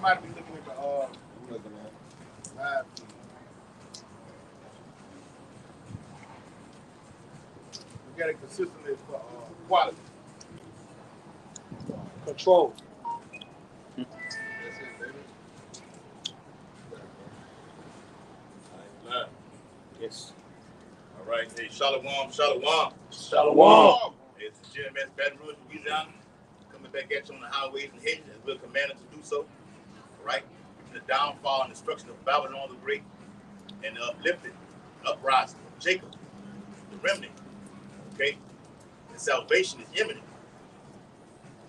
Somebody be looking at the live feed. We got it consistently for quality. Control. That's it, baby. Yes. All right. Hey, Shalom, Shalom. Shalom. It's Gms Baton Rouge, Louisiana. Coming back at you on the highways and hedges as we're commanded to do so. All right. The downfall and destruction of Babylon the Great and the uplifting, uprising of Jacob, the remnant. Okay. And salvation is imminent.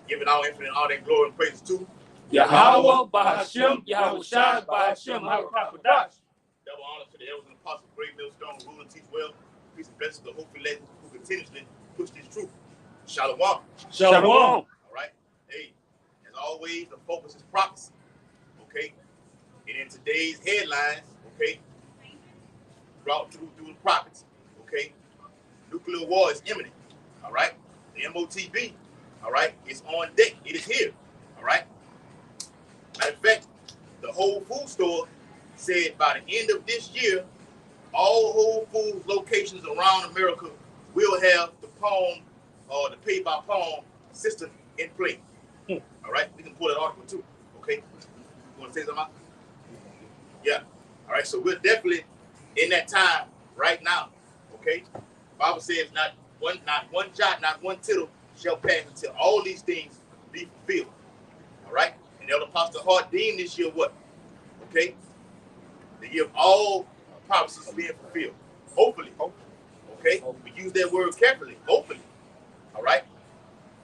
Giving our infinite all that glory and praise to Yahweh, Bahashem, Yahweh Shai, Bahashem, Harakapadash. double honor to the elders and apostles, great millstone, rule and teach well. Peace and blessings to the hopeful legends who continuously push this truth. Shalom. Shalom. All right. Hey, as always, the focus is prophecy. Okay. And in today's headlines, okay, brought through the prophets. Okay. Nuclear war is imminent. All right. The MOTB, all right, is on deck. It is here. All right. Matter of fact, the Whole Food store said by the end of this year, all Whole Foods locations around America will have the palm or the pay by palm system in play. All right, we can pull that article too. Okay, you want to say something? Yeah. All right, so we're definitely in that time right now. Okay, the Bible says not one jot, not one tittle shall pass until all these things be fulfilled. All right, and Elder Apostle Hart deemed this year what? Okay, the year of all prophecies being fulfilled. Hopefully. Okay, we use that word carefully. Hopefully. All right.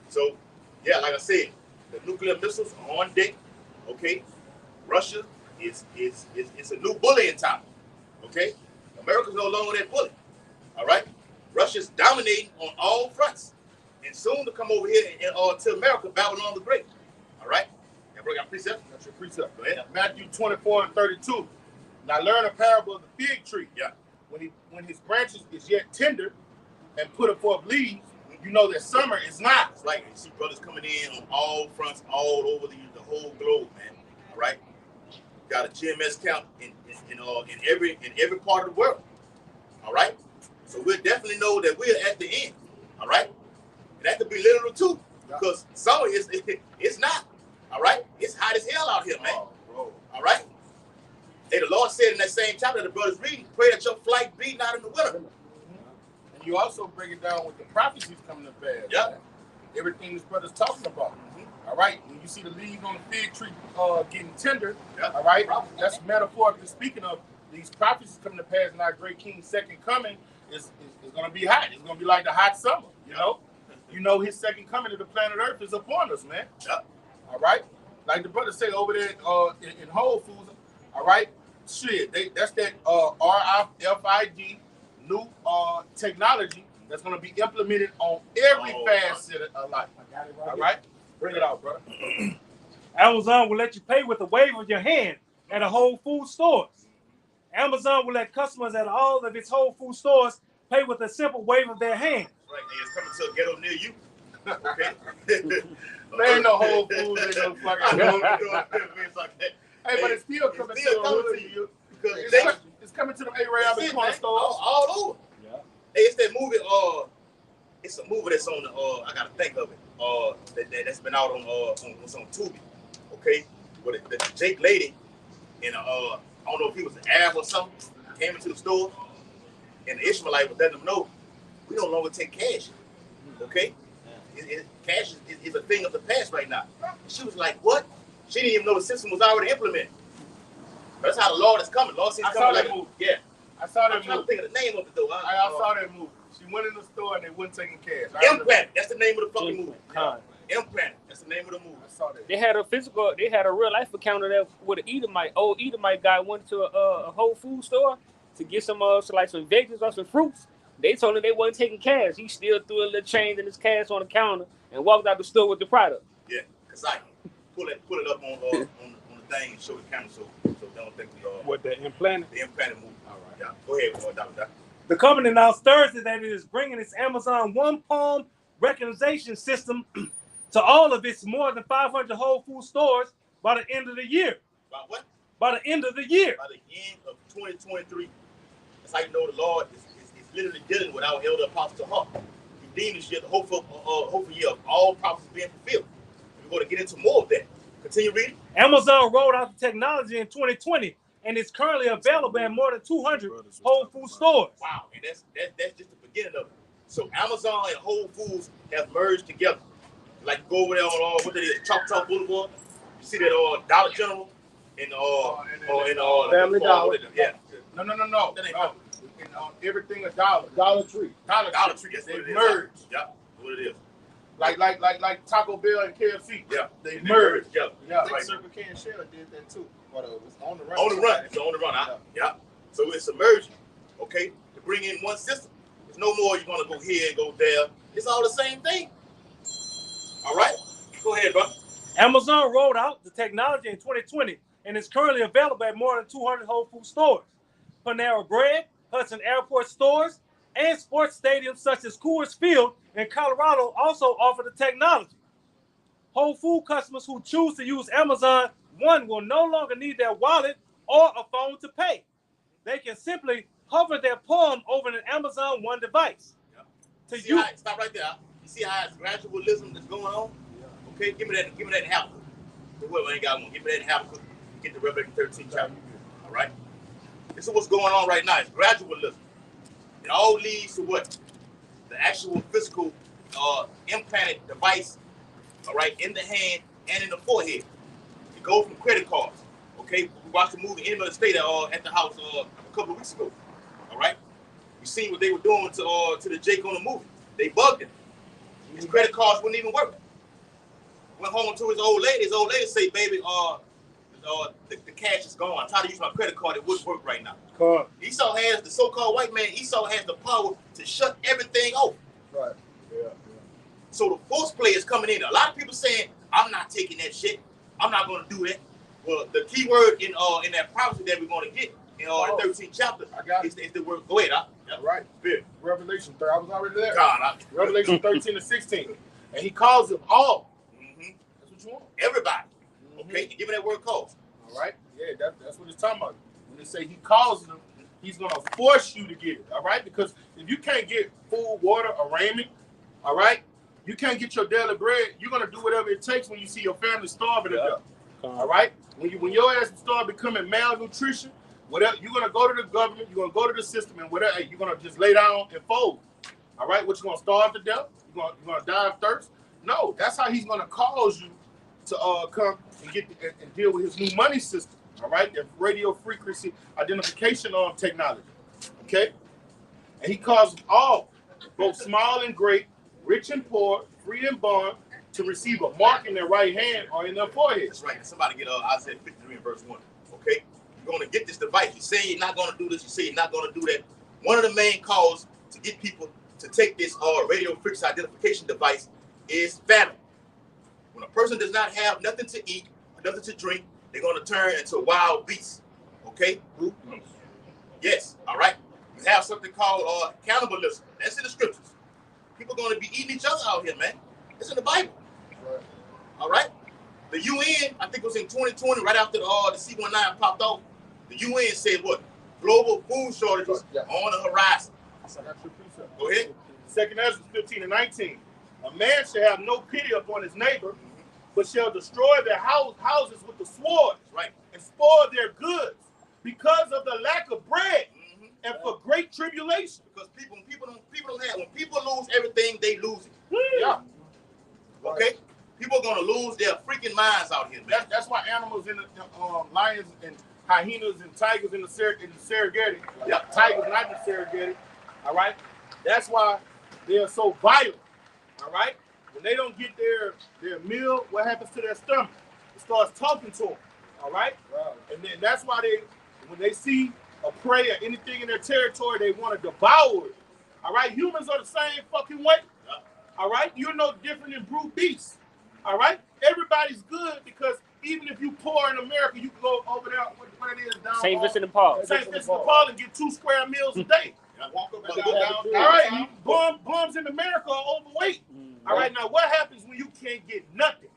So, yeah, like I said, the nuclear missiles are on deck. Okay, Russia is a new bully in town. Okay, America's no longer that bully. All right, Russia's dominating on all fronts, and soon to come over here to America, Babylon the Great. All right, and bring our precept. That's your precept. Go ahead. Matthew 24:32. Now learn a parable of the fig tree. Yeah. When his branches is yet tender and put forth leaves, you know that summer is not. It's like you see brothers coming in on all fronts, all over the whole globe, man. All right, got a GMS count in every part of the world. All right, so we'll definitely know that we're at the end. All right, and that could be literal too, because summer it's not. All right, it's hot as hell out here, man. Bro. All right. Hey, the Lord said in that same chapter, the brothers reading, pray that your flight be not in the winter. And you also break it down with the prophecies coming to pass. Yeah. Everything this brother's talking about. All right. When you see the leaves on the fig tree getting tender, all right, that's metaphorically speaking of these prophecies coming to pass, and our great King's second coming is going to be hot. It's going to be like the hot summer, you know? You know his second coming to the planet Earth is upon us, man. Yeah. All right? Like the brother say over there in Whole Foods, all right? Shit, that's that RFID new technology that's going to be implemented on every facet of life. All right? Bring it out, brother. Amazon will let you pay with a wave of your hand at a Whole Food stores. Amazon will let customers at all of its Whole Food stores pay with a simple wave of their hand. Right, and it's coming to a ghetto near you. Okay. There ain't no Whole Foods, ain't no fucking Hey, but it's still coming to you. It's coming to the A-Rab corner stores. All over. Yeah. Hey, it's that movie, it's a movie that's on the, I gotta think of it, that's been out on Tubi, okay? With the Jake lady, and I don't know if he was an Arab or something, came into the store, and the Ishmaelite was letting them know, we no longer take cash, okay? Cash is a thing of the past right now. And she was like, what? She didn't even know the system was already implemented. That's how the Lord is coming. Lord sees coming like movie. Yeah. I saw that I'm trying to think of the name of it though. I saw that movie. She went in the store and they wasn't taking cash. Implant. That's the name of the fucking movie. Implant. That's the name of the movie. I saw that. They had a real life encounter there with an old Edomite guy went to a Whole Food store to get some veggies or some fruits. They told him they wasn't taking cash. He still threw a little change in his cash on the counter and walked out the store with the product. Yeah, cause I pull it up on the thing and show the camera so don't think we What, the implanted? the implanted movie. All right. Yeah. Go ahead, Dr. The company announced Thursday that it is bringing its Amazon One Palm recognition system to all of its more than 500 Whole Food stores by the end of the year. By what? By the end of the year. By the end of 2023. That's how you know the Lord is literally dealing with our elder apostle Hawk. He deemed this year the hopeful year of all prophecies being fulfilled. We're going to get into more of that. Continue reading. Amazon rolled out the technology in 2020 and is currently available at more than 200 Whole Food stores. Wow, and that's just the beginning of it. So Amazon and Whole Foods have merged together. Like go over there on what it is, Choctaw Boulevard. You see that Dollar General and Family Dollar. Yeah. No. That ain't no. Everything a dollar. Dollar Tree. Dollar Tree. That's what it is. Merged. Yeah. What it is. Like Taco Bell and KFC. Yeah. They merged. together. Yeah. Right. Circle K and Shell did that too. But it was on the run. On the run. It's on the run. Yeah. So it's a merging. Okay. To bring in one system. There's no more you're gonna go here and go there. It's all the same thing. All right. Go ahead, bro. Amazon rolled out the technology in 2020 and is currently available at more than 200 Whole Food stores. Panera Bread, Hudson Airport stores, and sports stadiums such as Coors Field in Colorado also offer the technology. Whole Food customers who choose to use Amazon One will no longer need their wallet or a phone to pay. They can simply hover their palm over an Amazon One device. Stop right there. You see how it's gradualism that's going on? Yeah. Okay, give me that in Habakkuk. Whoever ain't got one, give me that in Habakkuk. Get the Revelation 13 chapter. All right? This is what's going on right now. It's gradualism. It all leads to what? The actual physical implanted device, all right, in the hand and in the forehead. It goes from credit cards. Okay? We watched the movie Enemy of the State at the house a couple of weeks ago. All right? You seen what they were doing to the Jake on the movie. They bugged him. His credit cards wouldn't even work. Went home to his old lady. His old lady say, baby, the cash is gone. I tried to use my credit card. It wouldn't work right now. Esau has, the so-called white man, Esau has the power to shut everything off. Right. Yeah. So the false play is coming in. A lot of people saying, I'm not taking that shit. I'm not going to do that. Well, the key word in that prophecy that we're going to get in the 13th chapter is the word. Go ahead. Right. Yeah. Revelation 3. I was already there. God, Revelation 13 to 16. And he calls them all. Mm-hmm. That's what you want. Everybody. Mm-hmm. Okay? And give me that word calls. All right? Yeah, that's what it's talking about. When they say he calls them, he's going to force you to get it. All right? Because if you can't get food, water, or raiment, all right, you can't get your daily bread, you're going to do whatever it takes when you see your family starving to death. All right? When your ass start becoming malnutrition, whatever, you're going to go to the government, you're going to go to the system, and whatever, you're going to just lay down and fold. All right? What, you're going to starve to death? You're going to die of thirst? No, that's how he's going to cause you to come and get and deal with his new money system. All right? The radio frequency identification technology. Okay? And he causes all, both small and great, rich and poor, free and bond, to receive a mark in their right hand or in their forehead. That's right. Somebody get Isaiah 53 and verse 1. Okay? You're going to get this device. You say you're not going to do this. You say you're not going to do that. One of the main causes to get people to take this radio frequency identification device is famine. When a person does not have nothing to eat, or nothing to drink, they're going to turn into wild beasts. Okay? Yes. All right? You have something called cannibalism. That's in the scriptures. People are going to be eating each other out here, man. It's in the Bible. Right. All right? The UN, I think it was in 2020, right after the C-19 popped off, the UN said what? Global food shortages on the horizon. Go ahead. 2nd Ezra 15 and 19. A man shall have no pity upon his neighbor, but shall destroy their houses with the sword, right, and spoil their goods because of the lack of bread and for great tribulation. Because people don't have, when people lose everything, they lose it. Yeah. Okay? People are going to lose their freaking minds out here, man. That's why animals in the lions and hyenas and tigers in the Serengeti, tigers not in the Serengeti, all right? That's why they're so violent, all right? When they don't get their meal, what happens to their stomach? It starts talking to them, all right? Wow. And then that's why when they see a prey or anything in their territory, they want to devour it, all right? Humans are the same fucking way, all right? You're no different than brute beasts, all right? Everybody's good because even if you poor in America, you can go over there, what it is, down St. Vincent de Paul. St. Vincent de Paul and get 2 square meals a day. Walk up all right, bums in America are overweight. All right, now what happens when you can't get nothing?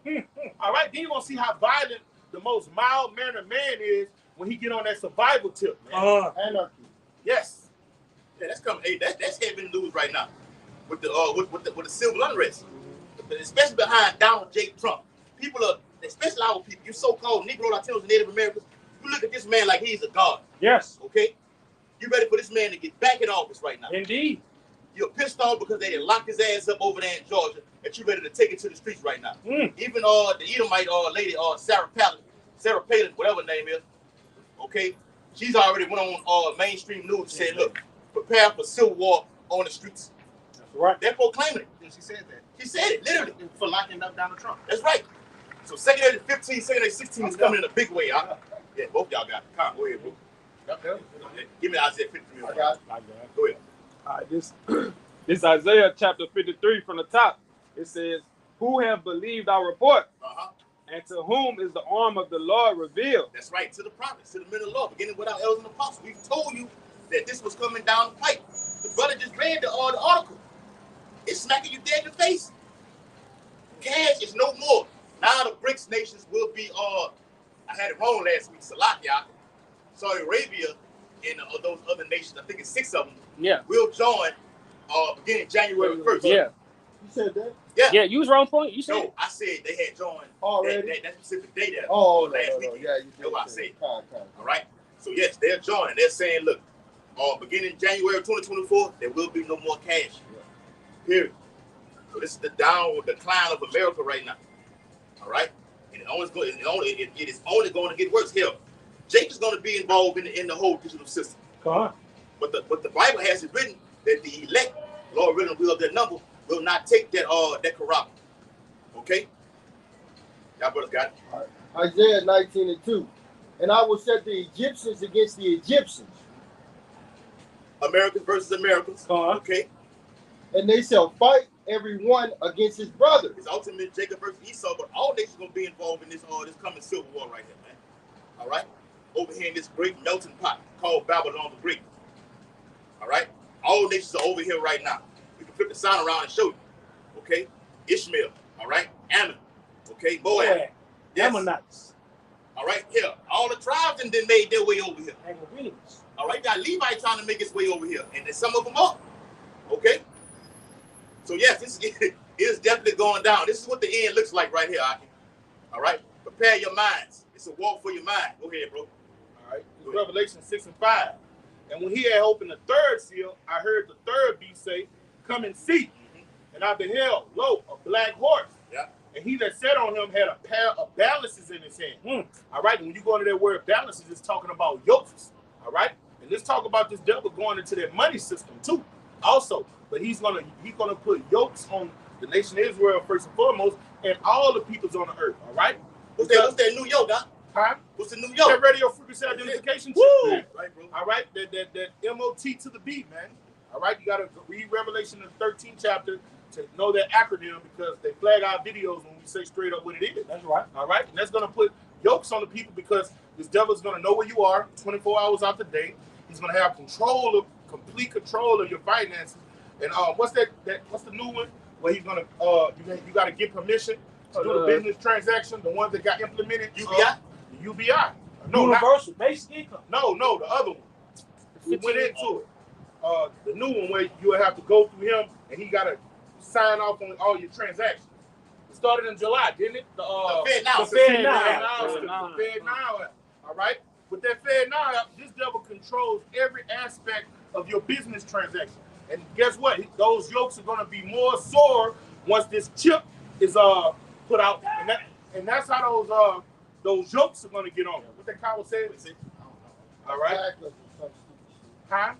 All right, then you're going to see how violent the manner of man is when he get on that survival tip, man. Anarchy. Yes. Yeah, that's coming. Hey, that's heavy news right now with the civil unrest, especially behind Donald J. Trump. People are, especially our people, you so-called Negro, Latinos, and Native Americans. You look at this man like he's a god. Yes. Okay. You ready for this man to get back in office right now? Indeed. You're pissed off because they didn't lock his ass up over there in Georgia, and you ready to take it to the streets right now. Even the Edomite lady, Sarah Palin, whatever her name is, okay, she's already went on mainstream news and said, look, prepare for civil war on the streets. That's right. They're proclaiming it. Yeah, she said that. She said it, literally. For locking up Donald Trump. That's right. So secondary 15, secondary 16 is coming in a big way. Yeah, both y'all got it. Come on, go ahead, bro. Give me Isaiah 53. I got it. Go ahead. All right, this Isaiah chapter 53 from the top. It says, "Who have believed our report, and to whom is the arm of the Lord revealed?" That's right, to the prophets, to the men of the Lord, beginning with our elders and apostles. We've told you that this was coming down the pipe. The brother just read the article. It's smacking you dead in the face. Cash is no more. Now the BRICS nations will be, I had it wrong last week, Salakia, Saudi Arabia, and those other nations, I think it's 6 of them, will join beginning January 1st. Yeah. You said that? Yeah. Yeah, you was wrong point. You said No, I said they had joined Already? that specific day there. Oh, last no. weekend. Yeah, you That's what I said. All right? So, yes, they're joining. They're saying, look, beginning January 2024, there will be no more cash. Period. So this is the decline of America right now. All right? And it is only going to get worse. Hell, Jake is going to be involved in the whole digital system. God. But the Bible has it written that the elect, Lord willing, will of their number, will not take that corrupt. Okay? Y'all brothers got it. All right. Isaiah 19:2. And I will set the Egyptians against the Egyptians, Americans versus Americans. Okay? and they shall fight every one against his brother. It's ultimately Jacob versus Esau, but all nations going to be involved in this coming civil war right here, man. All right? Over here in this great melting pot called Babylon the Great. All right? All nations are over here right now. We can flip the sign around and show you. Okay? Ishmael. All right? Ammon. Okay? Moab. Yes. Ammonites. All right? Here. All the tribes and then made their way over here. Anglo-Indians. All right? You got Levi trying to make his way over here. And then some of them up. Okay? So, yes, this is definitely going down. This is what the end looks like right here, Aki. All right? Prepare your minds. It's a walk for your mind. Go ahead, bro. All right. Revelation 6:5. And when he had opened the third seal, I heard the third beast say, "Come and see." And I beheld, lo, a black horse. Yeah. And he that sat on him had a pair of balances in his hand. All right. And when you go into that word balances, it's talking about yokes. All right. And let's talk about this devil going into that money system too. Also, but he's gonna put yokes on the nation of Israel first and foremost, and all the peoples on the earth. All right. What's that new yoke, Doc? Huh? What's the new yoke? That radio frequency identification chip. Woo! Man. Right, bro. All right, that MOT to the B, man. All right, you gotta read Revelation in the 13th chapter to know that acronym, because they flag our videos when we say straight up what it is. That's right. All right, and that's gonna put yokes on the people, because this devil's gonna know where you are 24 hours out the day. He's gonna have complete control of your finances. And what's the new one? Where he's gonna you gotta get permission to do the business transaction, the ones that got implemented. UBI? UBI. No, Universal basic income. No, the other one. We went into it. The new one where you have to go through him and he got to sign off on all your transactions. It started in July, didn't it? The Fed Now. All right. With that Fed Now app, this devil controls every aspect of your business transaction. And guess what? Those yokes are going to be more sore once this chip is put out. And that's how those yokes are going to get on. What that cow was saying? All right. Huh?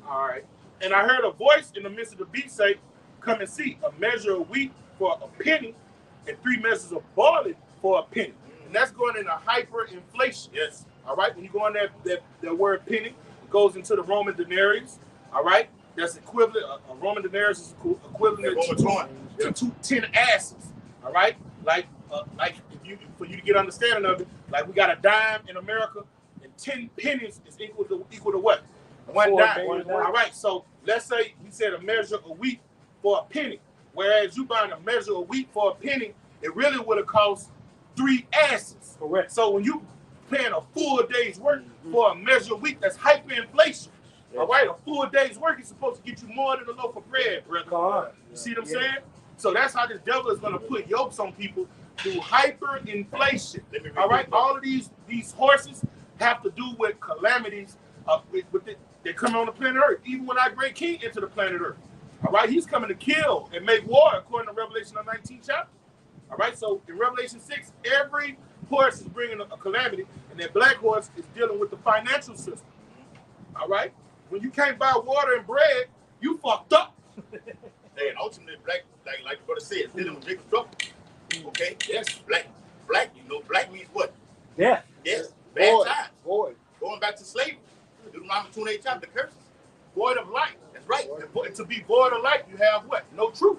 All right. And I heard a voice in the midst of the beast say, "Come and see, a measure of wheat for a penny and 3 measures of barley for a penny." And that's going into hyperinflation. Yes. All right. When you go on that word penny, it goes into the Roman denarius. All right. That's equivalent. A Roman denarius is equivalent to 10 asses. All right. Like for you to get understanding of it, like we got a dime in America, and 10 pennies is equal to what? One dime. All right. So let's say he said a measure of wheat for a penny, whereas you buying a measure of wheat for a penny, it really would have cost 3 asses. Correct. So when you paying a full day's work for a measure of week, that's hyperinflation. All right, a full day's work is supposed to get you more than a loaf of bread, brother. You see what I'm saying? So that's how this devil is going to put yokes on people through hyperinflation. All right, all of these horses have to do with calamities. They come on the planet Earth. Even when our great king entered the planet Earth, all right, he's coming to kill and make war, according to Revelation, the 19th chapter. All right, so in Revelation 6, every horse is bringing a calamity, and that black horse is dealing with the financial system. All right, when you can't buy water and bread, you fucked up. Hey, and ultimately, black, like the brother said, it's dealing with big trouble. Okay? Yes. Black, black means what? Yeah. Yes. Bad times. Void. Going back to slavery. Deuteronomy 28 chapter, the curses. Void of light. That's right. And to be void of light, you have what? No truth.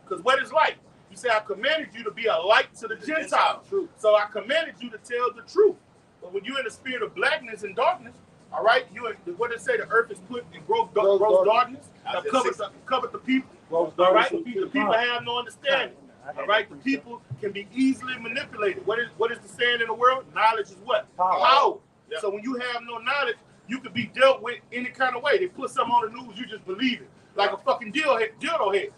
Because what is light? You say, I commanded you to be a light to the Gentiles. So I commanded you to tell the truth. But when you're in the spirit of blackness and darkness, all right, what they say, the earth is put in gross darkness that covered the people. All right, the people have no understanding. All right, the people can be easily manipulated. What is the saying in the world? Knowledge is what? Power. Yeah. So when you have no knowledge, you can be dealt with any kind of way. They put something on the news, you just believe it. Like a fucking dildo head.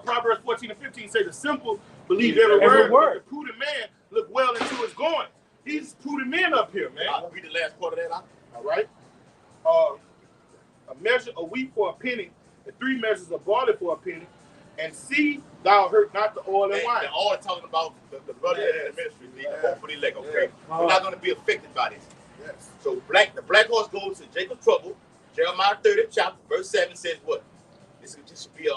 Proverbs 14 and 15 say the simple believe every word. But the prudent man look well into his going. These prudent men up here, man. I'll read the last part of that out. All right. A measure of wheat for a penny, and 3 measures of barley for a penny, and see thou hurt not the oil and wine. They're all talking about the brother in the ministry, the hope for the leg, okay? We're not going to be affected by this. Yes. So the black horse goes to Jacob's trouble. Jeremiah 30th chapter, verse 7 says what? This should be a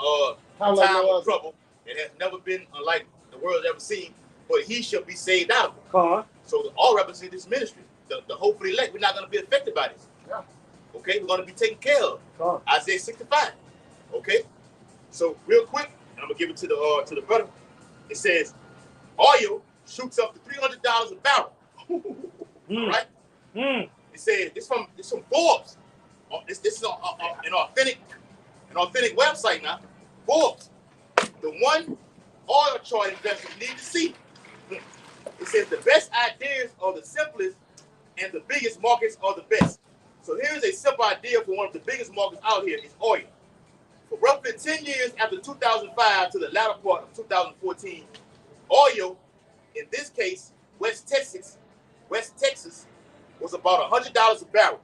time of trouble. It has never been unlike the world has ever seen, but he shall be saved out of it. So all represent this ministry. The hope for the elect, we're not going to be affected by this. Yeah. Okay, we're going to be taken care of. Isaiah 65. Okay, so real quick, and I'm gonna give it to the brother. It says oil shoots up to $300 a barrel. All right. It says this from Forbes. This is an authentic website now. Forbes, the one oil chart investors need to see. It says the best ideas are the simplest, and the biggest markets are the best. So here's a simple idea for one of the biggest markets out here is oil. For roughly 10 years after 2005 to the latter part of 2014, oil, in this case, West Texas, was about $100 a barrel.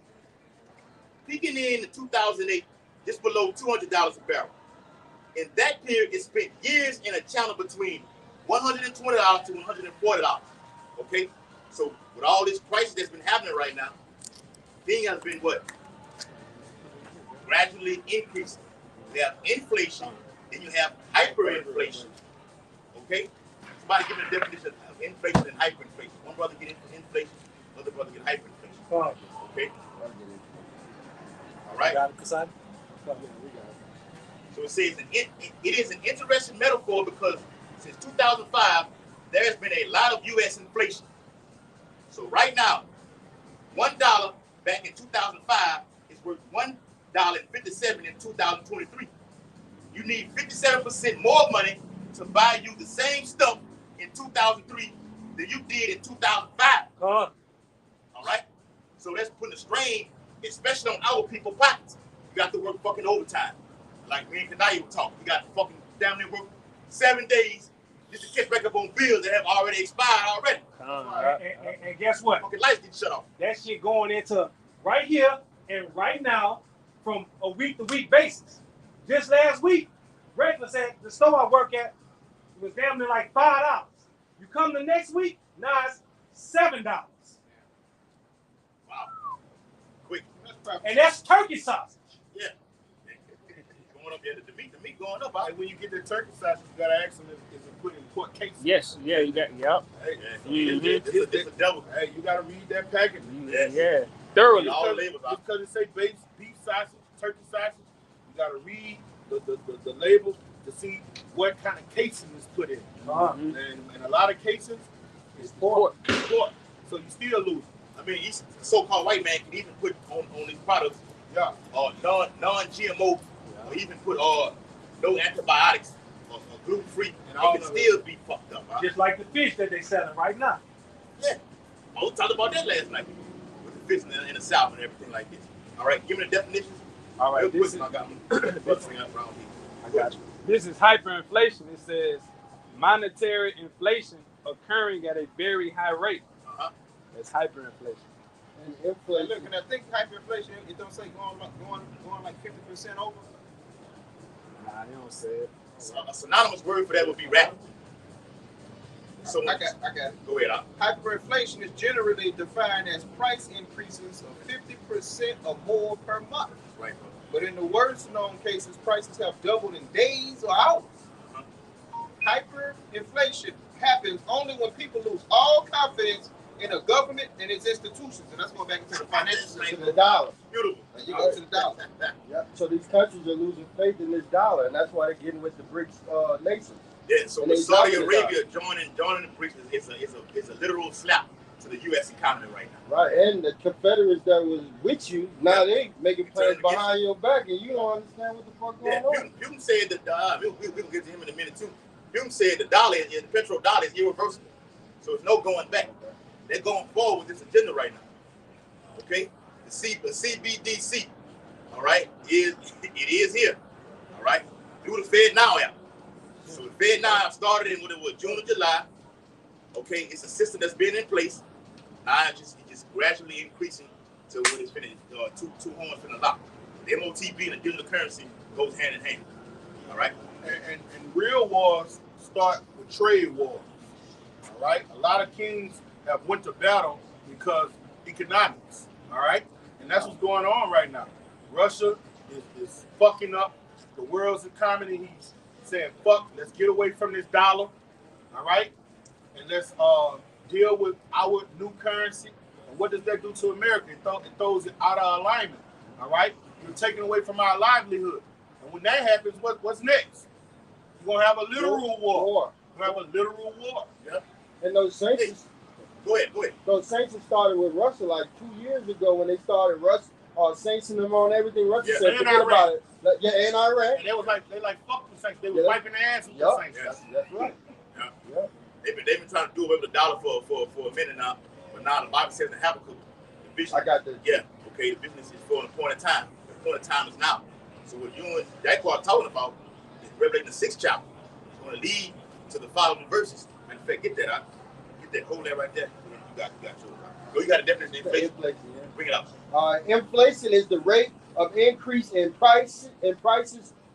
Peaking in 2008, just below $200 a barrel. In that period, it spent years in a channel between $120 to $140. Okay? So with all this crisis that's been happening right now, thing has been what? Gradually increasing. You have inflation, then you have hyperinflation. Okay? Somebody give me a definition of inflation and hyperinflation. One brother get inflation, another brother get hyperinflation. Okay? All right? So it says it is an interesting metaphor because since 2005, there has been a lot of U.S. inflation. So right now, $1 back in 2005 is worth $1.57 in 2023. You need 57% more money to buy you the same stuff in 2003 than you did in 2005. All right? So that's putting a strain, especially on our people's pockets. You got to work fucking overtime. Like me and Kanaya were talking. We got to fucking down there work 7 days just to catch back up on bills that have already expired already. And guess what? Fucking lights get shut off. That shit going into right here and right now from a week-to-week basis. Just last week, breakfast at the store I work at was damn near like $5. You come the next week, now it's $7. Wow. Quick. And that's turkey sausage. Yeah. Going up there, the meat going up. And when you get the turkey sausage, you gotta ask them is it put in pork cases? Yes. Yeah. You got. Yep. Hey, it's a devil. Hey, you gotta read that packaging. Yeah. Thoroughly. All labels out. Because it say beef sausage, turkey sausage, you gotta read the labels to see what kind of casing is put in. And a lot of casings is pork. So you still lose. I mean, each so-called white man can even put on these products, non-GMO, or even put no antibiotics or gluten-free, and it can still be fucked up. Just like the fish that they selling right now. Yeah. I was talking about that last night with the fish in the South and everything like this. All right, give me the definitions. All right, this is I got around here. I got you. This is hyperinflation. It says monetary inflation occurring at a very high rate. That's hyperinflation. And inflation. Look, and I think hyperinflation, it don't say going like 50% over. Nah, they don't say it. So a synonymous word for that would be rapid. So I got it. Go ahead. Hyperinflation is generally defined as price increases of 50% or more per month. Right. But in the worst known cases, prices have doubled in days or hours. Hyperinflation happens only when people lose all confidence in a government and its institutions. And that's going back into the financial system. To the dollar. Beautiful. And you go to the dollar. Yep. So these countries are losing faith in this dollar, and that's why they're getting with the BRICS nations. Yeah, so with Saudi Arabia joining the BRICS is a literal slap to the U.S. economy right now. Right, and the Confederates that was with you, now they making plans behind your back, and you don't understand what the fuck going on. Putin said that, we'll get to him in a minute too. Putin said the dollar, the petrodollar is irreversible. So there's no going back. They're going forward with this agenda right now. Okay? The CBDC, all right, it is here. All right? Through the Fed Now app. So the Fed Now app started in June or July. Okay, it's a system that's been in place. Now it's just gradually increasing to what it's finished. Two horns finna lock. The MOTB and the digital currency goes hand in hand. All right? And real wars start with trade wars. All right? A lot of kings have went to battle because economics. All right? And that's what's going on right now. Russia is fucking up the world's economy. He's saying, fuck, let's get away from this dollar. All right? And let's deal with our new currency. And what does that do to America? It throws it out of alignment. All right? You're taking away from our livelihood. And when that happens, what's next? You're going to have a literal war. You're going to have a literal war. Yep. And those sanctions, Go ahead. those sanctions started with Russia like 2 years ago when they started sanctioning them on everything. Russia said, forget about it. Yeah, and Iran. And they fuck the sanctions. They were wiping their ass with the sanctions. That's right. Yeah. They've been trying to do away with the dollar for a minute now. But now the Bible says in Habakkuk, the vision. I got this. Yeah, okay, the business is for an appointed time. The appointed time is now. So what you and Jacob are talking about is Revelation the 6th chapter. It's going to lead to the following verses. Matter of fact, get that. Hold that right there. You got yours. Go, you got a definition of inflation. Bring it up. Inflation is the rate of increase in prices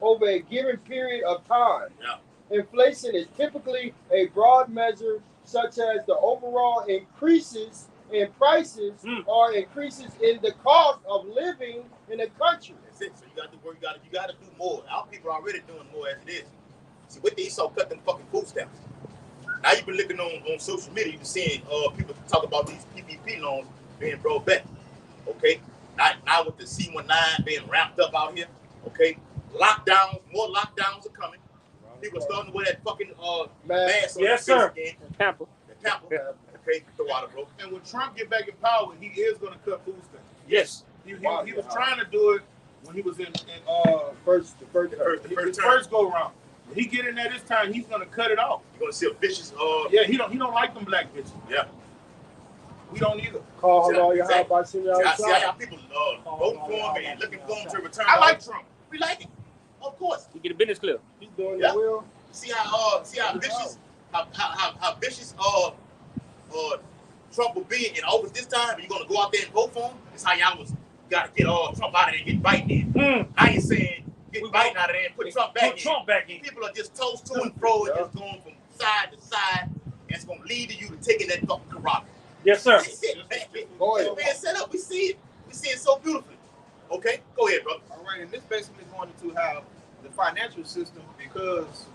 over a given period of time. Yeah. Inflation is typically a broad measure such as the overall increases in prices or increases in the cost of living in a country. That's it. So you got to work. You got to do more. Our people are already doing more as it is. See, what they saw cut them fucking food stamps. Now you've been looking on social media, you've been seeing people talk about these PPP loans being brought back. Okay? Now with the C-19 being ramped up out here, okay? More lockdowns are coming. People are starting to wear that fucking mask on their face again. Tampa. Okay, the water, bro. And when Trump get back in power, he is going to cut food stamps. Yes. He was trying to do it when he was in the first go round. When he get in there this time, he's gonna cut it off. You're gonna see a vicious. Yeah, he don't like them black bitches. Yeah. We don't either. Call all your exactly. house by See how y'all people voting for him and looking for him to return. I like Trump. We like him, of course. You get a business clip. He's doing the will. See how vicious Trump will be in office this time. And you're gonna go out there and vote for him. That's how y'all was. You gotta get Trump out of there and get Biden in. I ain't saying get Biden out of there and put Trump back in. People are just toast to and fro and just going from side to side, and it's gonna lead to you to taking that fucking corrupt. Yes, sir. It's being set up. We see it. We see it so beautifully. Okay, go ahead, brother. All right, and this basically is going into how the financial system, because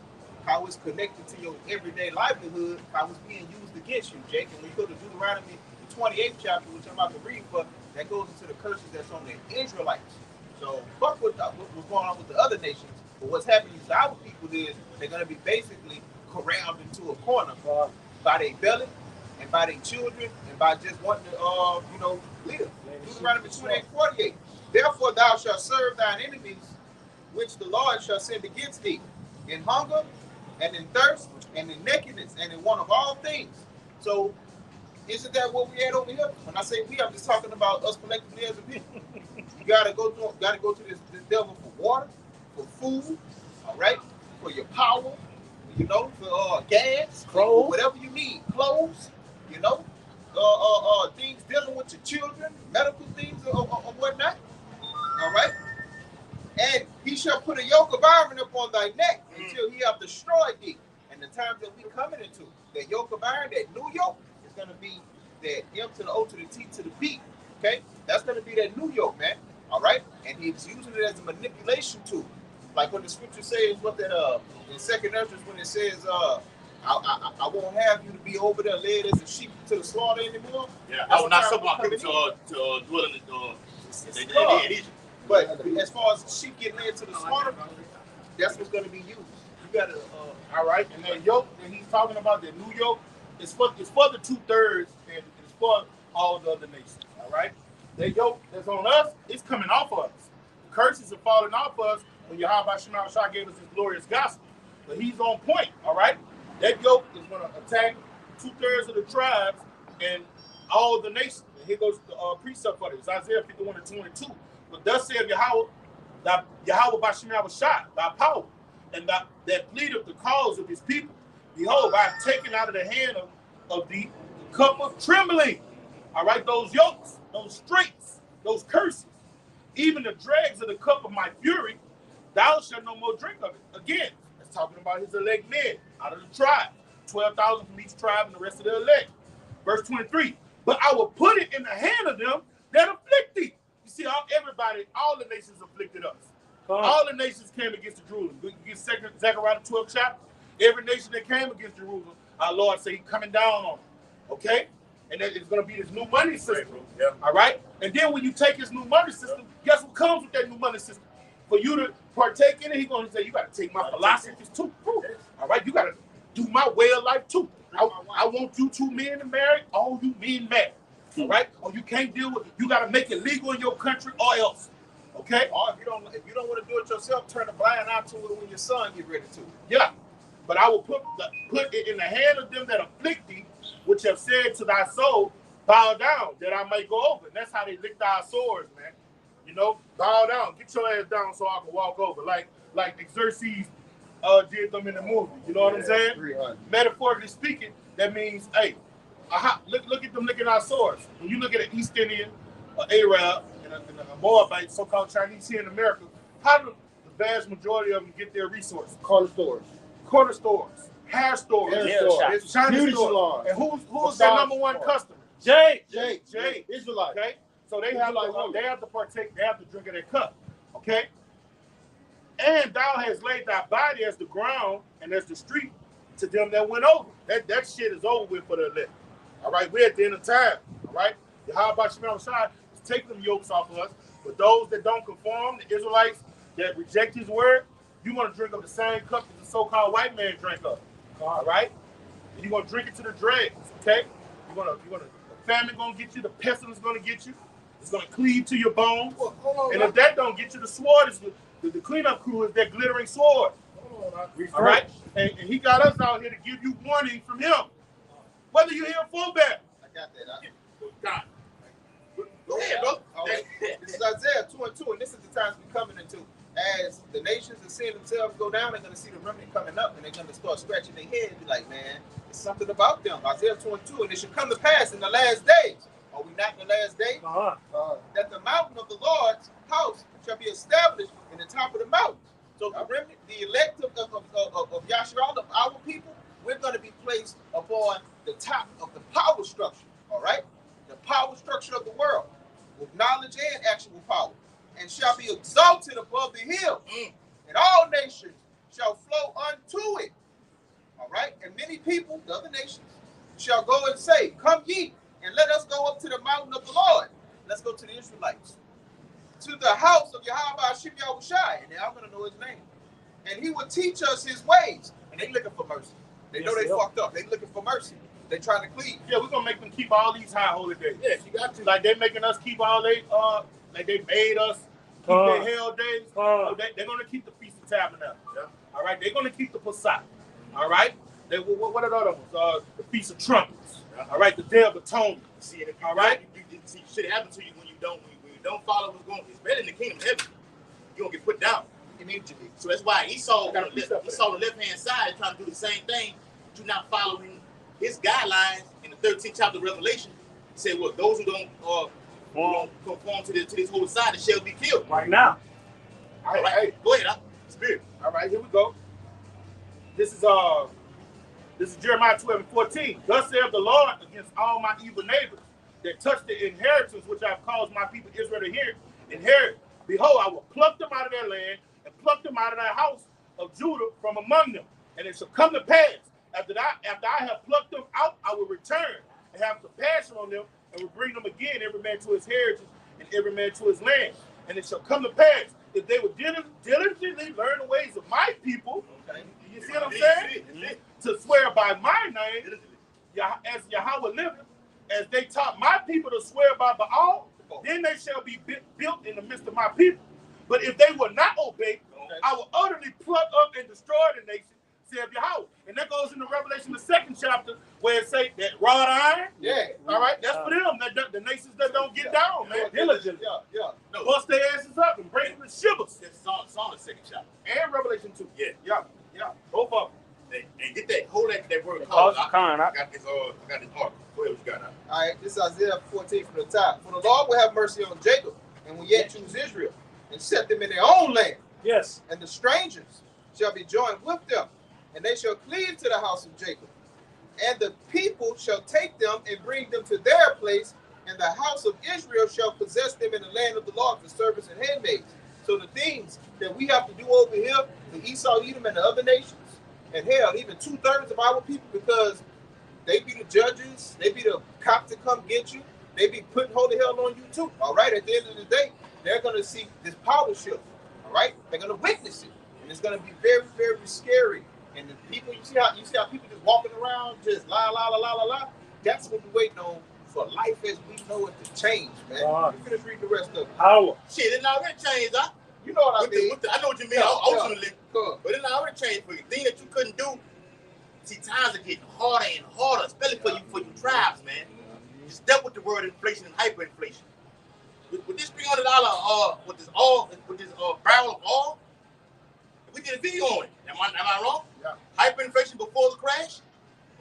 how it's connected to your everyday livelihood, how it's being used against you, Jake. And when you go to Deuteronomy, the 28th chapter, which I'm about to read, but that goes into the curses that's on the Israelites. So fuck what's going on with the other nations. But what's happening to our people is they're going to be basically corralled into a corner by their belly and by their children and by just wanting to, live. Deuteronomy 28:48. Therefore thou shalt serve thine enemies, which the Lord shall send against thee, in hunger, and in thirst, and in nakedness, and in want of all things. So, isn't that what we had over here? When I say we, I'm just talking about us collectively as a people. You gotta go to this devil for water, for food, all right, for your power, you know, for gas, for whatever you need, clothes, you know, things dealing with your children, medical things or whatnot, all right. And he shall put a yoke of iron upon thy neck until he have destroyed thee. And the times that we coming into, that yoke of iron, that new yoke, is going to be that M to the O to the T to the P. Okay? That's going to be that new yoke, man. All right? And he's using it as a manipulation tool. Like when the scripture says, what that, in 2nd Ezra, when it says, I won't have you to be over there led as a sheep to the slaughter anymore. Yeah, I will not suffer my people to dwell in Egypt. But as far as sheep getting led to the slaughter, that's what's going to be used. You got to, all right. And that yoke that he's talking about, that new yoke, it's for the 2/3 and it's for all the other nations. All right. That yoke that's on us, it's coming off of us. The curses are falling off us when Yahweh Shema Shah gave us his glorious gospel. But he's on point. All right. That yoke is going to attack 2/3 of the tribes and all the nations. And here goes the precept for this. Isaiah 51:22. But thus saith Yahweh, that Yahweh by Shema Shah, by power, and that pleadeth the cause of his people. Behold, I have taken out of the hand of the cup of trembling. All right, those yokes, those straits, those curses, even the dregs of the cup of my fury, thou shalt no more drink of it. Again, that's talking about his elect men out of the tribe, 12,000 from each tribe and the rest of the elect. Verse 23, but I will put it in the hand of them that afflict thee. You see, all the nations afflicted us. All the nations came against Jerusalem. You get Zechariah 12 chapter. Every nation that came against Jerusalem, our Lord said he's coming down on them. Okay? And that it's going to be this new money system. Yeah. All right? And then when you take his new money system, guess what comes with that new money system? For you to partake in it, he's going to say, you got to take my philosophies too. All right? You got to do my way of life too. I want you 2 men to marry, all you men marry. All right? Or you can't deal with it. You got to make it legal in your country or else. Okay? Or if you don't want to do it yourself, turn a blind eye to it when your son get ready to. Yeah. But I will put it in the hand of them that afflict thee, which have said to thy soul, bow down, that I may go over. And that's how they licked our swords, man. You know, bow down, get your ass down so I can walk over. Like Xerxes did them in the movie. You know what I'm saying? 300. Metaphorically speaking, that means, hey, look at them licking our swords. When you look at an East Indian, an Arab, and a Moabite, so-called Chinese here in America, how do the vast majority of them get their resources? Corner stores, hair stores, China beauty stores. salons. And who's their number one customer? Jay. Israelite. Okay, so they have to partake. They have to drink of their cup. Okay, and thou hast laid thy body as the ground and as the street to them that went over. That shit is over with for the elect. All right, we're at the end of time. All right, Yahweh Shema Shah is taking them yokes off of us. But those that don't conform, the Israelites that reject his word, you want to drink of the same cup that the so-called white man drank of. All right, and you're gonna drink it to the dregs. Okay, the famine gonna get you, the pestilence gonna get you. It's gonna cleave to your bones. And if that don't get you, the sword is the cleanup crew is that glittering sword. All right, and he got us out here to give you warning from him. Whether you hear fullback. I got that. God. Go ahead, bro. This is Isaiah 2:2, and this is the times we're coming into. As the nations are seeing themselves go down, they're going to see the remnant coming up, and they're going to start scratching their head and be like, man, it's something about them. Isaiah 2:2, and it should come to pass in the last days. Are we not in the last days? That the mountain of the Lord's house shall be established in the top of the mountain. So the remnant, the elect of Yahshua, of our people, we're going to be placed upon the top of the power structure, all right? The power structure of the world, with knowledge and actual power, and shall be exalted above the hills, and all nations shall flow unto it, all right? And many people, the other nations, shall go and say, come ye, and let us go up to the mountain of the Lord. Let's go to the Israelites, to the house of Yahweh Hashem Yahushai, and they're all going to know his name. And he will teach us his ways. And they looking for mercy. They know they fucked up. They looking for mercy. They trying to cleave. Yeah, we're going to make them keep all these high holy days. Yes, you got to. Like they making us keep all they, like they made us keep their hell days. So they're going to keep the Feast of Tabernacles. Yeah. All right, they're going to keep the Passat. All right. What are the other ones? The Feast of Trumpets. All right. The Day of Atonement. See, if you all right. You see, shit happen to you when you don't follow what's going on. It's better in the kingdom of heaven. You gonna get put down immediately. So that's why Esau on the left hand side trying to do the same thing. Do not following his guidelines in the 13th chapter of Revelation. He said, "Well, those who don't conform to this holy side shall be killed." Right now. All right. Hey, go ahead, Spirit. All right, here we go. This is Jeremiah 12:14. Thus saith the Lord against all my evil neighbors that touch the inheritance which I have caused my people Israel to inherit. Behold, I will pluck them out of their land and pluck them out of their house of Judah from among them. And it shall come to pass, after I have plucked them out, I will return and have compassion on them and will bring them again, every man to his heritage and every man to his land. And it shall come to pass, if they would diligently learn the ways of my people, you see what I'm saying? To swear by my name, as Yahweh liveth, as they taught my people to swear by Baal, then they shall be built in the midst of my people. But if they will not obey, I will utterly pluck up and destroy the nation, saith Yahweh. And that goes into Revelation, the 2nd chapter, where it say that wrought iron. Yeah. All right, that's for them, the nations that don't get down, man. Diligently. Yeah. No. Bust their asses up and break them to shivers. It's Psalm the 2nd chapter. And Revelation 2. Yeah. Both of them. And get that, hold that word called. I got this article. Go ahead, what you got now? All right, this is Isaiah 14 from the top. For the Lord will have mercy on Jacob, and will yet choose Israel, and set them in their own land. Yes. And the strangers shall be joined with them, and they shall cleave to the house of Jacob. And the people shall take them and bring them to their place, and the house of Israel shall possess them in the land of the Lord for servants and handmaids. So the things that we have to do over here, the Esau, Edom, and the other nations, and hell, even 2/3 of our people, because they be the judges, they be the cops to come get you, they be putting holy hell on you too. All right, at the end of the day, they're gonna see this power shift. All right, they're gonna witness it, and it's gonna be very, very scary. And the people, you see how people just walking around, just la la la la la la. That's what we're waiting on for life as we know it to change, man. You finish reading the rest of it. Power. Shit, it already changed, huh? You know what I mean? I know what you mean, ultimately. But it already changed for you. Thing that you couldn't do. See, times are getting harder and harder, especially for you tribes, man. You step with the word inflation and hyperinflation. With this $300 with this barrel of oil, we did a video on it. Am I wrong? Yeah. Hyperinflation before the crash.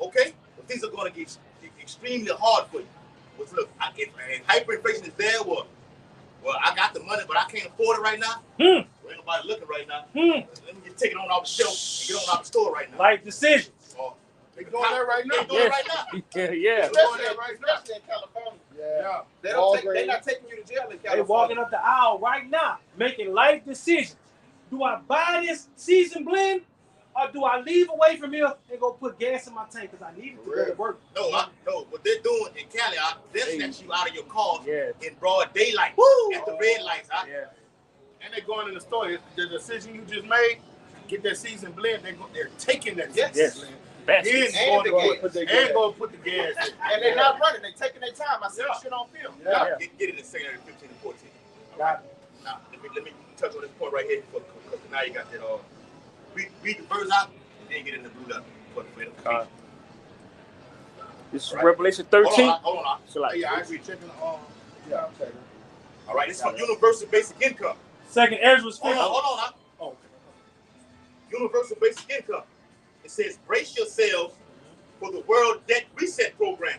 Okay, but things are going to get extremely hard for you. But look, if hyperinflation is there, well, I got the money, but I can't afford it right now. Well, ain't nobody looking right now. Let me just take it on off the shelf and get on out the store right now. Life decisions. They're doing that right now. They're doing it right now. Yeah. Especially in California. Yeah. They're not taking you to jail in California. They walking up the aisle right now, making life decisions. Do I buy this seasoned blend, or do I leave away from here and go put gas in my tank because I need it to go to work? No. What they're doing in Cali, they'll snatch you out of your car in broad daylight. Woo! At the red lights. Yeah. And they're going in the store. The decision you just made, get that seasoned blend, they're taking that Yes. seasoned blend. Best. And going to put the gas in. And they're not running. They're taking their time. I see the shit on film. Yeah. Get it in secondary 15 and 14. Got it. Now, let me touch on this point right here because now you got that. Read the verse out and then get in the blue up for the edification. This is Revelation 13. Hold on. So like, Yeah, I agree. Checking the Yeah, I'm checking. All right, this is from Universal Basic Income. Second Ezra's 50. Hold on. Oh, Universal Basic Income. It says, brace yourselves for the World Debt Reset Program.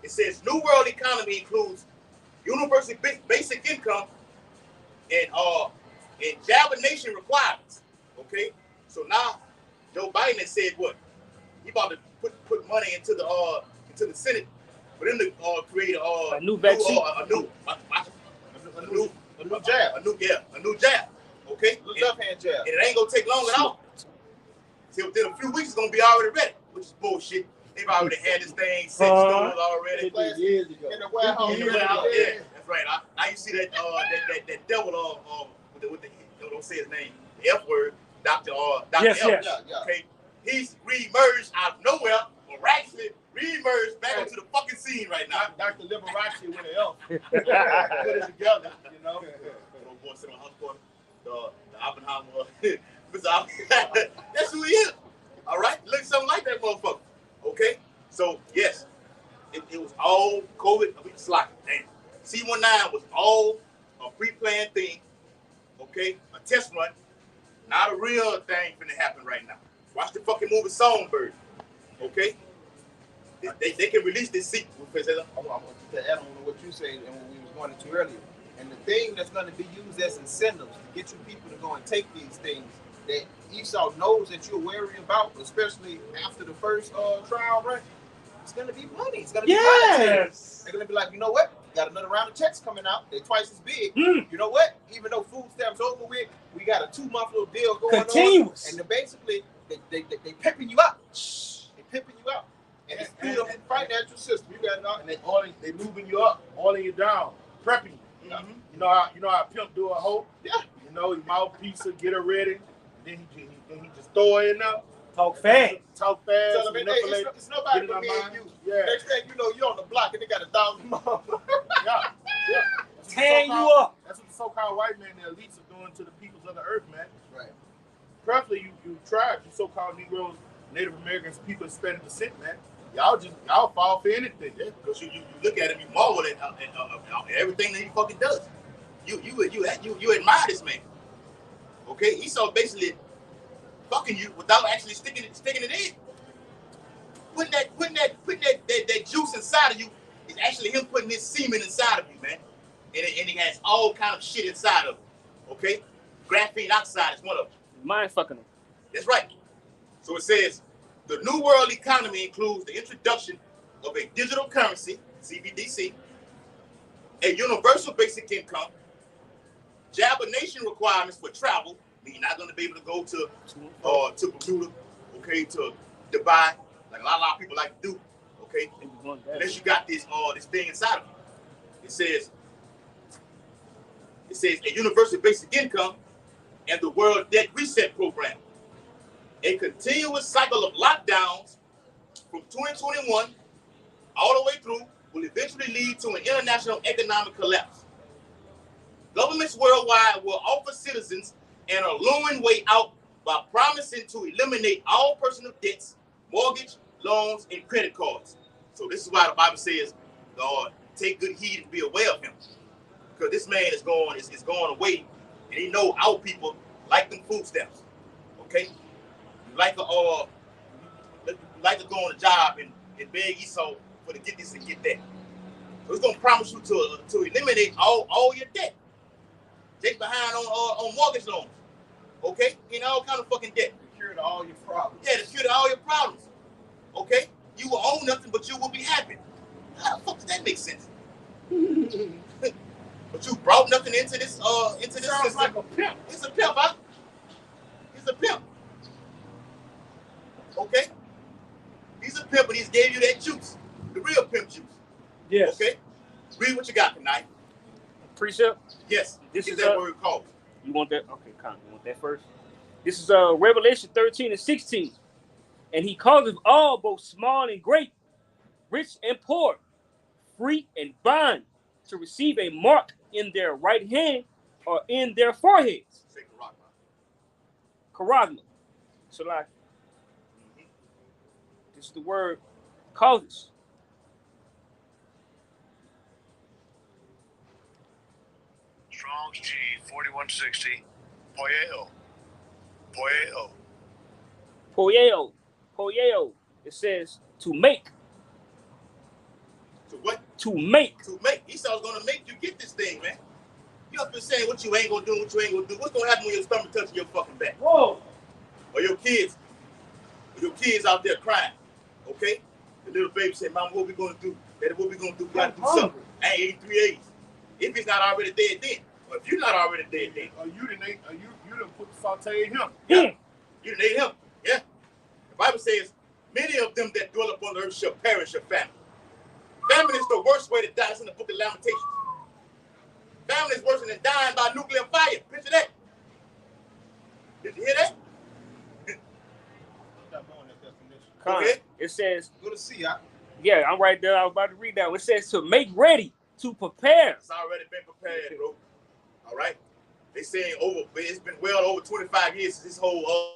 It says, New World Economy includes universal basic income and Java-nation requirements. Okay? So now, Joe Biden has said what? He about to put money into the Senate for them to create a new vaccine. A new jab. Okay? Left hand jab. And it ain't gonna take long at all. See, within a few weeks, it's gonna be already ready, which is bullshit. They've already had this thing 6 stores already. 50 years ago. In the warehouse. Yeah, that's right. Now you see that devil with the don't say his name, the F word, Dr. Yes, F. yes. Yeah. Okay, he's reemerged out of nowhere, miraculously reemerged back onto the fucking scene right now. Dr. Liberace with an L. Put it together, you know. Little boy sitting on house party, the Oppenheimer. That's who he is. So yes, it was all COVID. We slacking. Damn. C-19 was all a pre-planned thing. Okay, a test run, not a real thing finna happen right now. Watch the fucking movie Songbird. Okay, they can release this sequel. I want to add on to what you said and what we was going into earlier. And the thing that's going to be used as incentives to get you people to go and take these things that Esau knows that you're wary about, especially after the first trial run, it's going to be money. It's going to be monetary. They're going to be like, you know what? Got another round of checks coming out. They're twice as big. You know what? Even though food stamps over with, we got a 2-month little deal going on. And they're basically, they pimping you out. They pimping you out. And it's through the financial system. You got it all. And they moving you up, oiling you down, prepping you. Mm-hmm. You know how a pimp do a hoe? Yeah. You know, he mouthpiece her, get her ready, then he just throw her in there. Talk fast. Talk fast. So, it's nobody but me and you. Yeah. Next thing you know, you're on the block and they got 1,000 more. Yeah. Tearing you up. That's what the so-called white man, the elites, are doing to the peoples of the earth, man. Right. Preferably, you tribes, you so-called Negroes, Native Americans, people of Hispanic descent, man. Y'all fall for anything. Yeah, because you look at him, you marvel at everything that he fucking does. You admire this man. Okay, Esau basically fucking you without actually sticking it in. Putting that juice inside of you is actually him putting his semen inside of you, man. And he has all kind of shit inside of it. Okay, graphene oxide is one of them. Mind fucking them. That's right. So it says the new world economy includes the introduction of a digital currency, CBDC, a universal basic income, jabonation requirements for travel. You're not going to be able to go to Bermuda, okay, to Dubai, like a lot of people like to do, okay, unless you got this thing inside of you. It says a universal basic income and the world debt reset program. A continuous cycle of lockdowns from 2021 all the way through will eventually lead to an international economic collapse. Governments worldwide will offer citizens an alluring way out by promising to eliminate all personal debts, mortgage, loans, and credit cards. So this is why the Bible says, Lord, take good heed and be aware of him. Because this man is going away, and he know our people like them food stamps. Okay? You like to go on a job and beg Esau for to get this and get that. So it's gonna promise you to eliminate all your debt. Take behind on mortgage loans. Okay? In all kind of fucking debt. The cure to all your problems. Yeah, the cure to all your problems. Okay? You will own nothing, but you will be happy. How the fuck does that make sense? But you brought nothing into this system. Sounds like a pimp. It's a pimp, huh? He's a pimp. Okay? He's a pimp and he's gave you that juice. The real pimp juice. Yes. Okay? Read what you got tonight. Precept. Yes. This Get is that word called. You want that? Okay, Con, you want that first? This is Revelation 13 and 16. And he causes all, both small and great, rich and poor, free and bond, to receive a mark in their right hand or in their foreheads. Say Charagma. So like, this is the word causes. Strong's G 4160. Poyeo. Poyeo. Poyeo. Poyeo. It says to make. To what? To make. To make. Esau's gonna make you get this thing, man. You up there saying what you ain't gonna do, what you ain't gonna do. What's gonna happen when your stomach touches your fucking back? Whoa. Or your kids out there crying. Okay? The little baby said, Mama, what we gonna do? Daddy, what we gonna do? We gotta do something. I ain't eating 3 days. If he's not already dead then. Or if you're not already dead then. Or you done put the saute in him. Yeah. You done ate him. Yeah. The Bible says, many of them that dwell upon the earth shall perish of famine. Famine is the worst way to die. It's in the book of Lamentations. Famine is worse than dying by nuclear fire. Picture that. Did you hear that? Okay. It says, Go to see. yeah, I'm right there. I was about to read that one. It says to make ready, to prepare. It's already been prepared, bro. All right? They saying it's been well over 25 years since this whole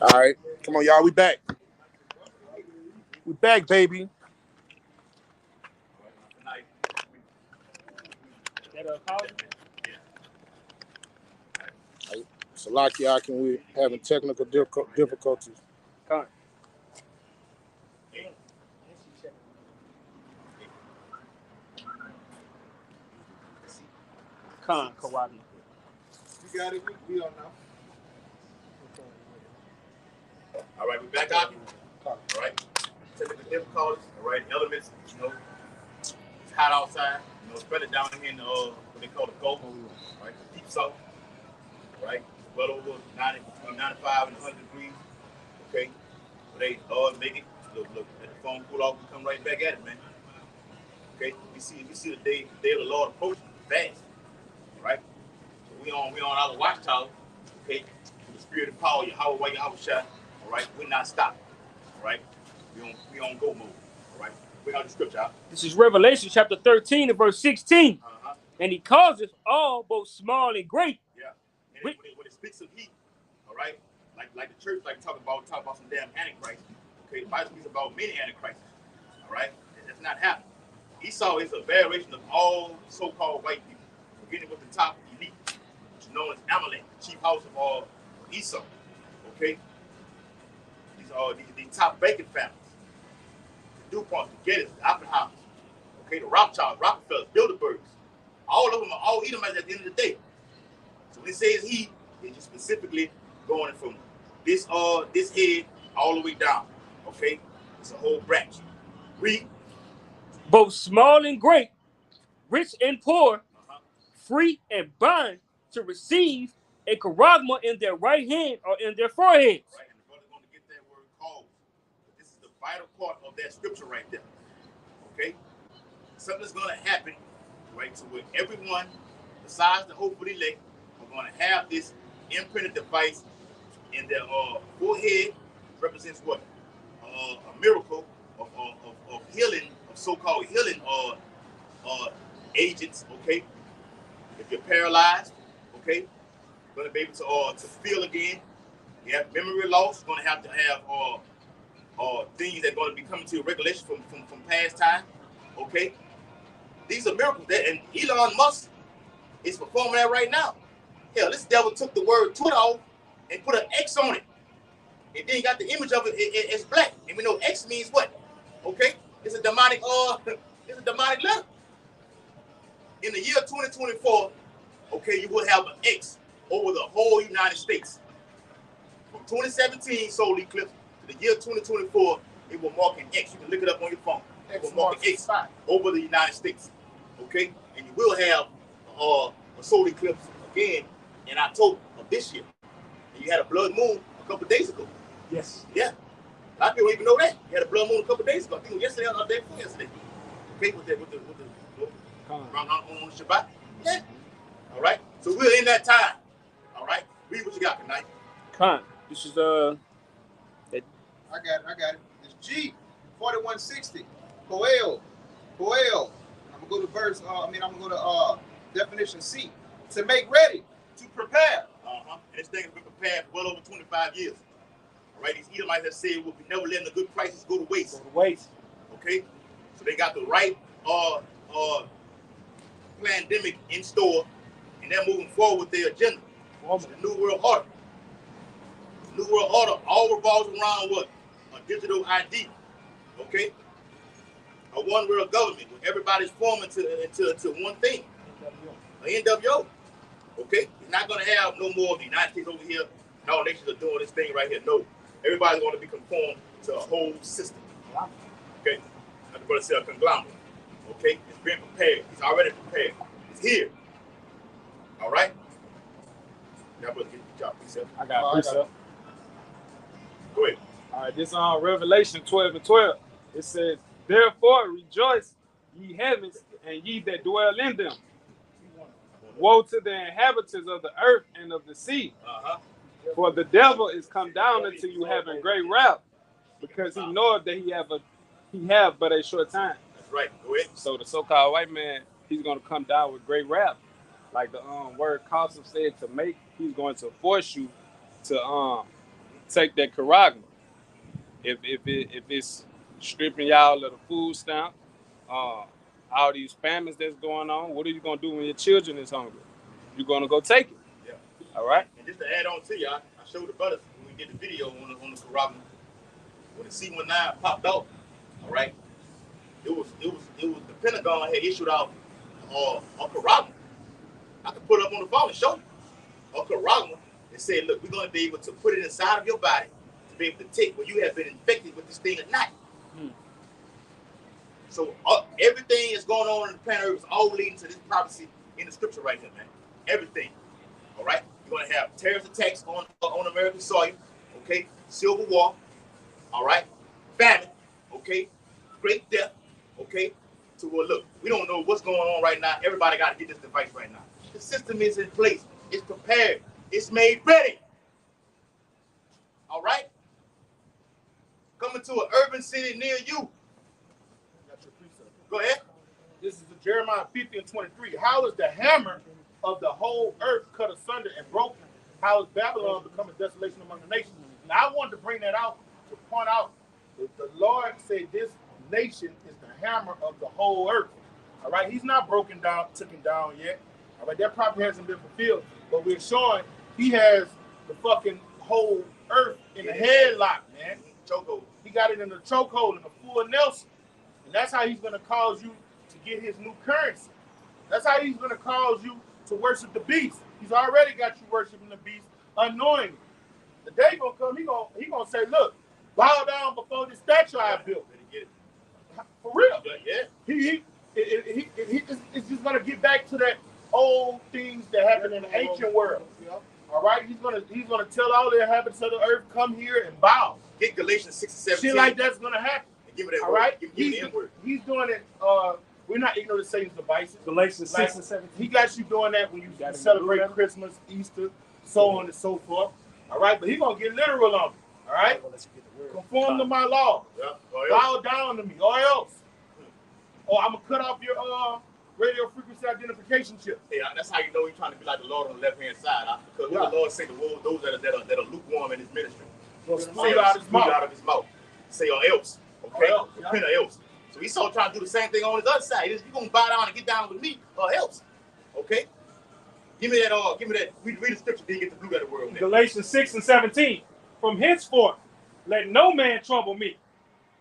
All right. Come on, y'all. We back. We back, baby. Salakia, can we having technical difficulties? Kawhi. You got it. We on now. All right, we back out. All right. Technical difficulties. All right. Elements. You know, it's hot outside. You know, especially down here in what they call the Gulf. Right. Deep south. Right. Well over 90, between 95 and 100 degrees. Okay. So they make it. Look, let the phone cool off and come right back at it, man. Okay. We see the day of the Lord approaching fast. Right. So we on our watchtower. Okay. With the spirit of power, Yahweh Shah. All right. We're not stopping. All right. We on go mode. All right. Bring out the scripture out. This is Revelation chapter 13 and verse 16. And he causeth all, both small and great. Yeah. And when it speaks of heat, all right, like the church like talk about some damn antichrist. Okay, the Bible speaks about many antichrists. All right, that's not happening. Esau is a variation of all so-called white people, beginning with the top elite, which is known as Amalek, the chief house of all Esau. Okay, these are the top banking families, the DuPont, the Gettys, the Oppenheimers, okay, the Rothschilds, Rockefellers, Bilderbergs, all of them are all Edomites at the end of the day. So when it says he, it's just specifically going from this head all the way down. Okay, it's a whole branch. Read. Both small and great, rich and poor, free and bond, to receive a charagma in their right hand or in their foreheads. Right, and the brother's going to get that word called. This is the vital part of that scripture right there. Okay, something's going to happen, right? So where everyone, besides the hopeful elect, are going to have this imprinted device in their forehead. Represents what? A miracle of healing, of so-called healing agents. Okay, if you're paralyzed, okay, you're going to be able to feel again. You have memory loss. You're going to have things that are going to be coming to your regulation from past time. Okay, these are miracles that, and Elon Musk is performing that right now. Hell, this devil took the word Twitter off and put an X on it. And then got the image of it as black. And we know X means what? Okay? It's a demonic letter. In the year 2024, okay, you will have an X over the whole United States. From 2017 solar eclipse to the year 2024, it will mark an X. You can look it up on your phone. It will mark an X over the United States. Okay? And you will have a solar eclipse again in October of this year. And you had a blood moon a couple of days ago. Yes. Yeah. A lot of people don't even know that. You had a blood moon a couple of days ago. I think it was yesterday or the day before yesterday. Okay, with the around on Shabbat. Yeah. All right. So we're in that time. All right. Read what you got tonight. Con. This is I got it. It's G 4160. Poel. I'm gonna go to verse. I'm gonna go to definition C. To make ready. To prepare. And this thing has been prepared for well over 25 years. All right, these Edomites have said we'll be never letting the good prices go to waste. Okay, so they got the right pandemic in store, and they're moving forward with their agenda. The New World Order. The New World Order all revolves around what? A digital ID. Okay, a one world government where everybody's forming into one thing. An NWO. Okay, you're not gonna have no more of the United States over here. No nations are doing this thing right here. No. Everybody's going to be conformed to a whole system. Okay? Like the brother said, a conglomerate. Okay? It's been prepared. It's already prepared. It's here. All right? Y'all brother get the job. I got precept. Go ahead. All right, this on Revelation 12:12. It says, therefore rejoice, ye heavens, and ye that dwell in them. Woe to the inhabitants of the earth and of the sea. For the devil is come down unto you having great wrath, because he knoweth that he have but a short time. That's right. Go ahead. So the so-called white man, he's going to come down with great wrath. Like the word Cosm said, to make, he's going to force you to take that charagma. If it's stripping y'all of the food stamp, all these famines that's going on, what are you gonna do when your children is hungry? You're gonna go take it. Yeah. All right. And just to add on to you, I showed the brothers when we did the video on the charagma. When the C-19 popped out, all right, it was the Pentagon had issued out a charagma. I can put it up on the phone and show you a charagma. It said, look, we're going to be able to put it inside of your body to be able to take where you have been infected with this thing or not. So everything that's going on in the planet Earth is all leading to this prophecy in the scripture right here, man. Everything. All right? You're going to have terrorist attacks on American soil, okay? Civil war, all right? Famine, okay? Great death, okay? So, well, look, we don't know what's going on right now. Everybody got to get this device right now. The system is in place. It's prepared. It's made ready. All right? Coming to an urban city near you. Go ahead. This is the Jeremiah 50 and 23. How is the hammer of the whole earth cut asunder and broken? How is Babylon become a desolation among the nations? Now, I wanted to bring that out to point out that the Lord said this nation is the hammer of the whole earth. All right, he's not broken down, taken down yet. All right, that probably hasn't been fulfilled, but we're showing he has the fucking whole earth in the headlock, man. Chokehold. He got it in the chokehold, in the full Nelson. And that's how he's going to cause you to get his new currency. That's how he's going to cause you to worship the beast. He's already got you worshiping the beast unknowingly. The day going to come, he gonna say, look, bow down before this statue I built. For real. Yeah. It's just going to get back to that old things that happened in the ancient world. All right? He's gonna tell all the inhabitants of the earth, come here and bow. Get Galatians 6 and 17. Shit like that's going to happen. Give it that all word. right? Give the word. He's doing it. We're not ignorant of Satan's devices. Galatians 6 and 17. He got you doing that when you celebrate Christmas, Easter, so on and so forth. All right? But he's going to get literal on you. All right? Conform to my law. Yeah. Bow down to me, or else. Or I'm going to cut off your radio frequency identification chip. Yeah, that's how you know he's trying to be like the Lord on the left-hand side. Because the Lord say the world, those that are lukewarm in his ministry. Say out of his mouth. Say or else. Okay? Repent or else. So he's so trying to do the same thing on his other side. You're going to bow down and get down with me or else. Okay? Give me that. Read the scripture, then get the blue letter word on there. Galatians 6 and 17. From henceforth, let no man trouble me.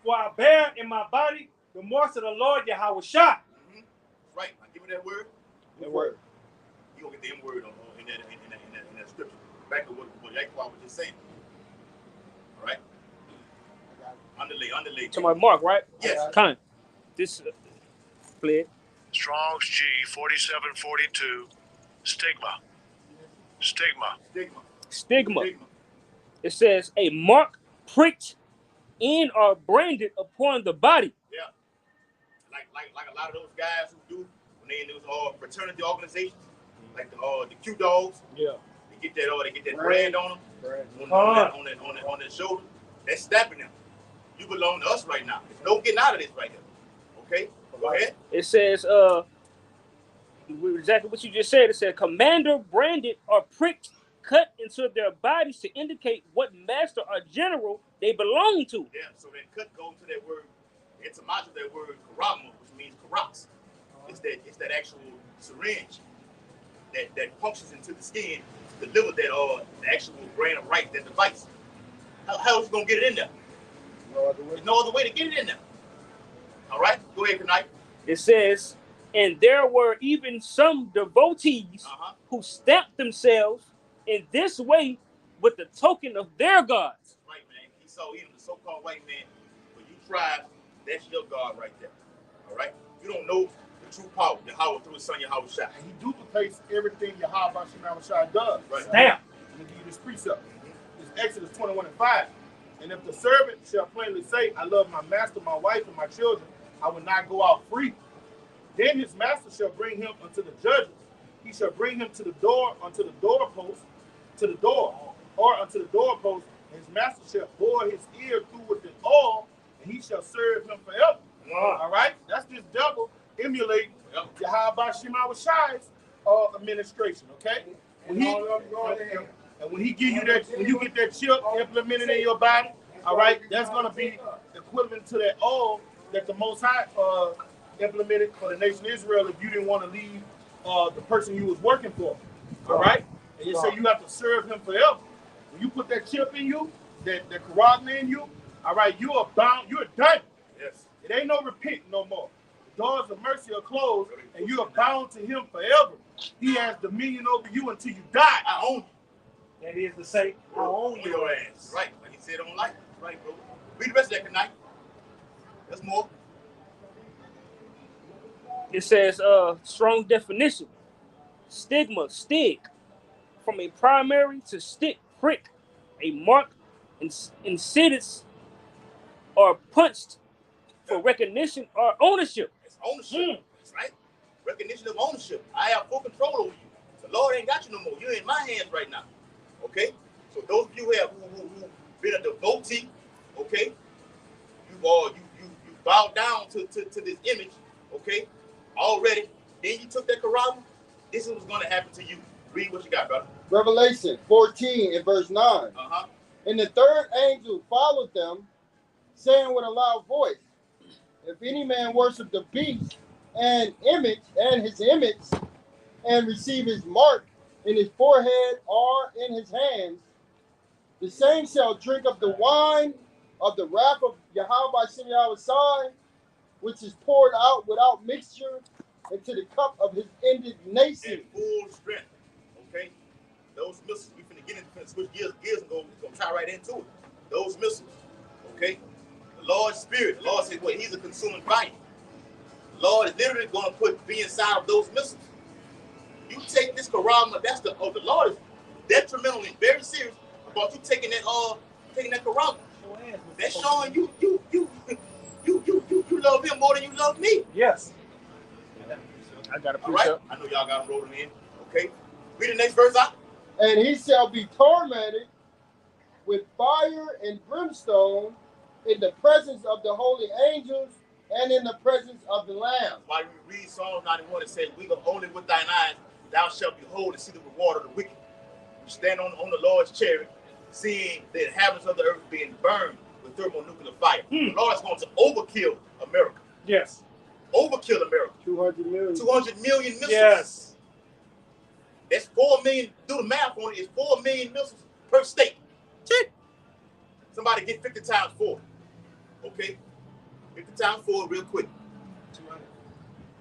For I bear in my body the marks of the Lord Yahweh Shah. Right. Now give me that word. That word. You're going to get the M word in that scripture. Back to what Yaquan was just saying. All right? Underlay. To my mark, right? Yes. Kind. This play. Strong's G 4742. Stigma. It says a mark pricked in or branded upon the body. Yeah. Like a lot of those guys who do when they in those fraternity organizations, like the Q dogs. Yeah. They get that brand on them. On their shoulder. That's snapping them. You belong to us right now. There's no getting out of this right here. Okay? Go ahead. It says, exactly what you just said. It said, commander branded or pricked, cut into their bodies to indicate what master or general they belong to. Yeah, so that cut goes to that word, etymology of that word, karama, which means karax. It's that actual syringe that punctures into the skin to deliver that the actual grain of rice, that device. How is he going to get it in there? There's no other way to get it in there. All right, go ahead, Kanai. It says, and there were even some devotees who stamped themselves in this way with the token of their gods. Right, man. He saw even the so-called white man, but you tribes, that's your God right there. All right? You don't know the true power, Yahweh through his son Yahweh Shai. And he duplicates everything Yahweh Shai does. Right. Damn. I'm going to give you this precept. It's Exodus 21 and 5. And if the servant shall plainly say, I love my master, my wife, and my children, I will not go out free. Then his master shall bring him unto the judges. He shall bring him to the door, unto the doorpost, to the door, or unto the doorpost. And his master shall bore his ear through with the oil, and he shall serve him forever. All right? That's this devil emulating Yahweh Shai administration, okay? And when he give you that, when you get that chip implemented in your body, all right, that's gonna be equivalent to that oil that the Most High implemented for the nation of Israel if you didn't want to leave the person you was working for. All right? And you say you have to serve him forever. When you put that chip in you, that carotid in you, all right, you are bound, you're done. Yes. It ain't no repenting no more. The doors of mercy are closed, and you are bound to him forever. He has dominion over you until you die. I own you. That is to say, I own your ass. Right, like he said on life. Right, bro. Read the rest of that tonight. That's more. It says, strong definition. Stigma, stig. From a primary to stick, prick. A mark, insidious, or punched for recognition or ownership. It's ownership. That's right. Recognition of ownership. I have full control over you. The Lord ain't got you no more. You're in my hands right now. Okay? So those of you who been a devotee, okay, you bowed down to this image, okay, already. Then you took that corral. This is what's going to happen to you. Read what you got, brother. Revelation 14 and verse 9. Uh-huh. And the third angel followed them, saying with a loud voice, if any man worship the beast and his image, and receive his mark in his forehead or in his hands, the same shall drink of the wine of the wrath of Yahweh Shem Yahweh, which is poured out without mixture into the cup of his indignation. And full strength. Okay? Those missiles, we finna get into, finna switch gears and go tie right into it. Those missiles. Okay? The Lord's Spirit. The Lord said, well, he's a consuming fire. The Lord is literally going to be inside of those missiles. You take this karama, that's the Lord is detrimental and very serious about you taking that karama. That's showing you love him more than you love me. Yes. I got a All right. I know y'all got them rolling in. Okay. Read the next verse out. And he shall be tormented with fire and brimstone in the presence of the holy angels and in the presence of the Lamb. While you read Psalm 91, it says, we look only with thine eyes, thou shalt behold and see the reward of the wicked. You stand on the Lord's chariot, seeing the inhabitants of the earth being burned with thermonuclear fire. The Lord is going to overkill America. Yes. Overkill America. 200 million. 200 million missiles. Yes. That's 4 million. Do the math on it. It's 4 million missiles per state. Somebody get 50 times 4. Okay? 50 times 4 real quick. 200.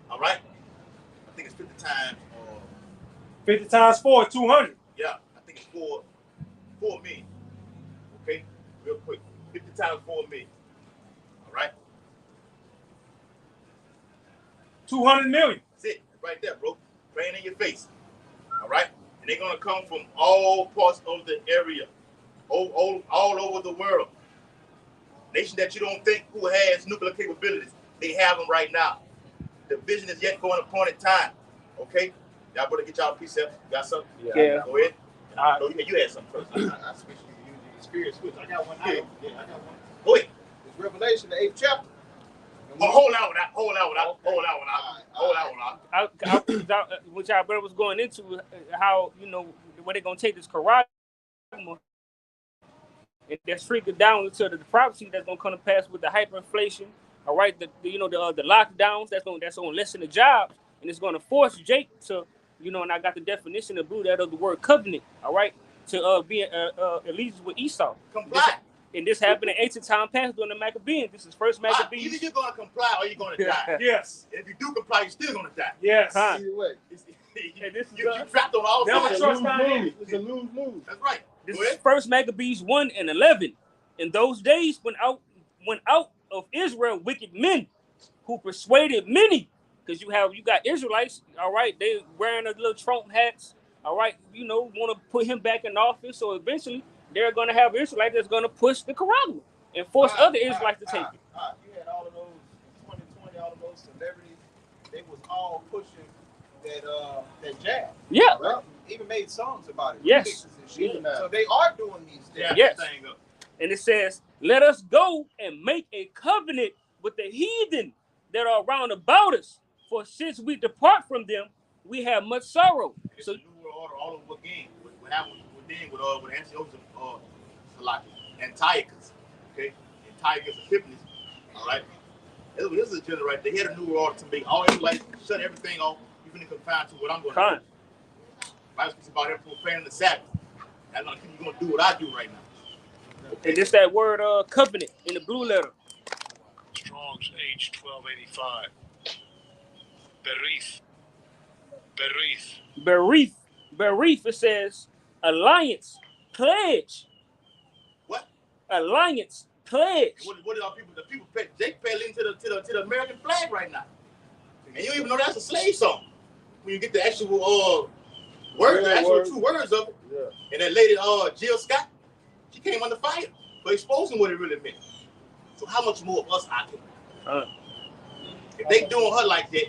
All right? I think it's 50 times. 50 times 4, 200. Yeah, I think it's 4 million. Okay? Real quick. 50 times 4 million. All right? 200 million. That's it. Right there, bro. Praying in your face. All right? And they're going to come from all parts of the area. All over the world. Nation that you don't think who has nuclear capabilities, they have them right now. The vision is yet for an appointed time. Okay? Y'all better get y'all a piece of. Got something? Yeah. Go ahead. No, you had something first. I switched to the experience switch. I got one now. Yeah. Yeah, I got one. Go ahead. It's Revelation, the 8th chapter. Oh, hold that one out. Which our brother was going into, how, where they're going to take this karate and that's freaking down into the prophecy that's going to come to pass with the hyperinflation. All right, the lockdowns that's going to lessen the jobs, and it's going to force Jake to, and I got the definition of blue that of the word covenant. All right, to be allegiance with Esau. Comply. This happened in ancient time past during the Maccabees. This is first Maccabees. Either you're going to comply or you're going to die. Yes. And if you do comply, you're still going to die. Yes. Huh. Either way. You trapped on all Never sides. trust our enemies. It's a lose-lose. That's right. This Go is ahead. first Maccabees 1 and 11. In those days, when out of Israel wicked men who persuaded many, because you got Israelites, all right, they wearing a little Trump hats, all right, want to put him back in office. So eventually, they're going to have Israelites that's going to push the Quran and force other Israelites to take it. You had all of those in 2020, all of those celebrities. They was all pushing that jab. Yeah. Right? Even made songs about it. Yes. Remixes and shit. So they are doing these things. Yes. Thing up. And it says, let us go and make a covenant with the heathen that are round about us. For since we depart from them, we have much sorrow. It's So a new world order all over again. What happened with them thing with Antiochus Antiochus, okay? Antiochus Epiphanes, all right? This is a general right there. He had a new order to make all his life, shut everything off. You finna confine to what I'm going to do. Bible speaks about him profaning the Sabbath. That's gonna keep you gonna do what I do right now. Okay. And just that word covenant in the blue letter. Strong's H1285. Berith. Berith. Berith. Berith, it says alliance, pledge. What? Alliance, pledge. What are people? The people pay. They pay into the American flag right now, and you don't even know that's a slave song. When you get the actual words, the actual two words of it, and that lady Jill Scott, she came under fire for exposing what it really meant. So how much more of us out there? If they doing her like that,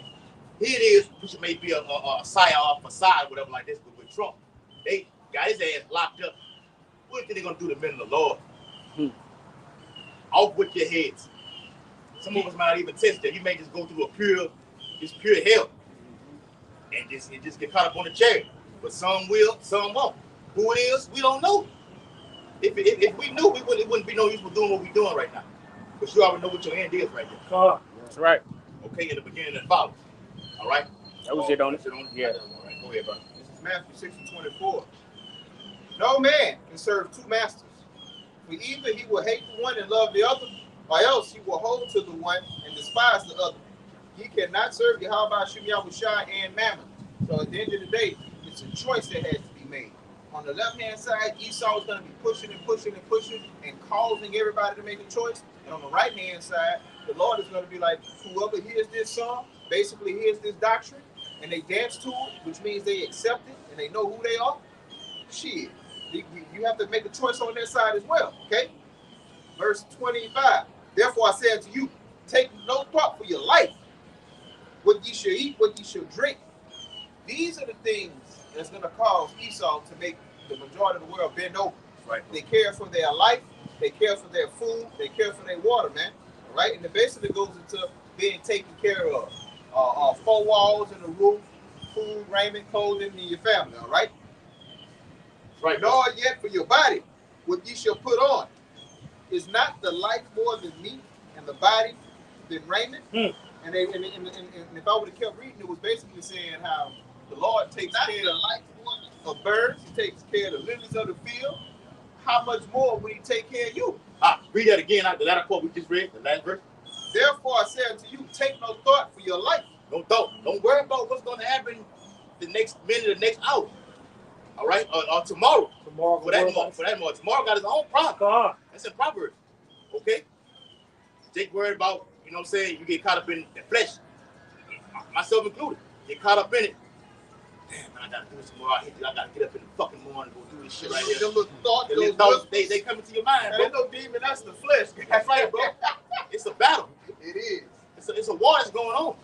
here it is, which may be a psyop, facade, whatever like this, but with Trump, they got his ass locked up. What do you think they're gonna do to men of the Lord? Off with your heads. Some of us might even test that. You may just go through a pure hell, and just get caught up on the chair. But some will, some won't. Who it is, we don't know. If we knew, it wouldn't be no use for doing what we're doing right now. But you already know what your end is right there. That's right. Okay, in the beginning and follows. All right? That was it on it. Yeah. All right, go ahead, bro. This is Matthew 6:24. No man can serve two masters. For either he will hate the one and love the other, or else he will hold to the one and despise the other. He cannot serve Yahweh Shai and Mammon. So at the end of the day, it's a choice that has to be made. On the left-hand side, Esau is going to be pushing and causing everybody to make a choice. And on the right-hand side, the Lord is going to be like, whoever hears this song, basically hears this doctrine, and they dance to it, which means they accept it, and they know who they are. Shit. You have to make a choice on that side as well, okay? Verse 25. Therefore I say unto you, take no thought for your life, what ye shall eat, what ye shall drink. These are the things that's going to cause Esau to make the majority of the world bend over. Right. They care for their life, they care for their food, they care for their water, man. All right? And it basically goes into being taken care of. 4 walls and a roof, food, raiment, clothing, and your family, all right? Right. Nor yet for your body, what ye shall put on. Is not the life more than meat, and the body than raiment? And if I would have kept reading, it was basically saying how the Lord takes care of the life of birds, he takes care of the lilies of the field. How much more will he take care of you? Read that again, the latter quote we just read, the last verse. Therefore I say unto you, take no thought for your life. No thought. Don't worry about what's going to happen the next minute, the next hour. All right? Or tomorrow. For that more. Tomorrow got his own problem. That's in Proverbs. Okay? Jake worried about, you know what I'm saying, you get caught up in the flesh. Myself included. Get caught up in it. Damn, man, I got to do this tomorrow. I got to get up in the fucking morning and go do this shit right here. Them little thoughts, they come into your mind, bro. There's no demon, that's the flesh. That's right, bro. It's a battle. It is. It's a war that's going on.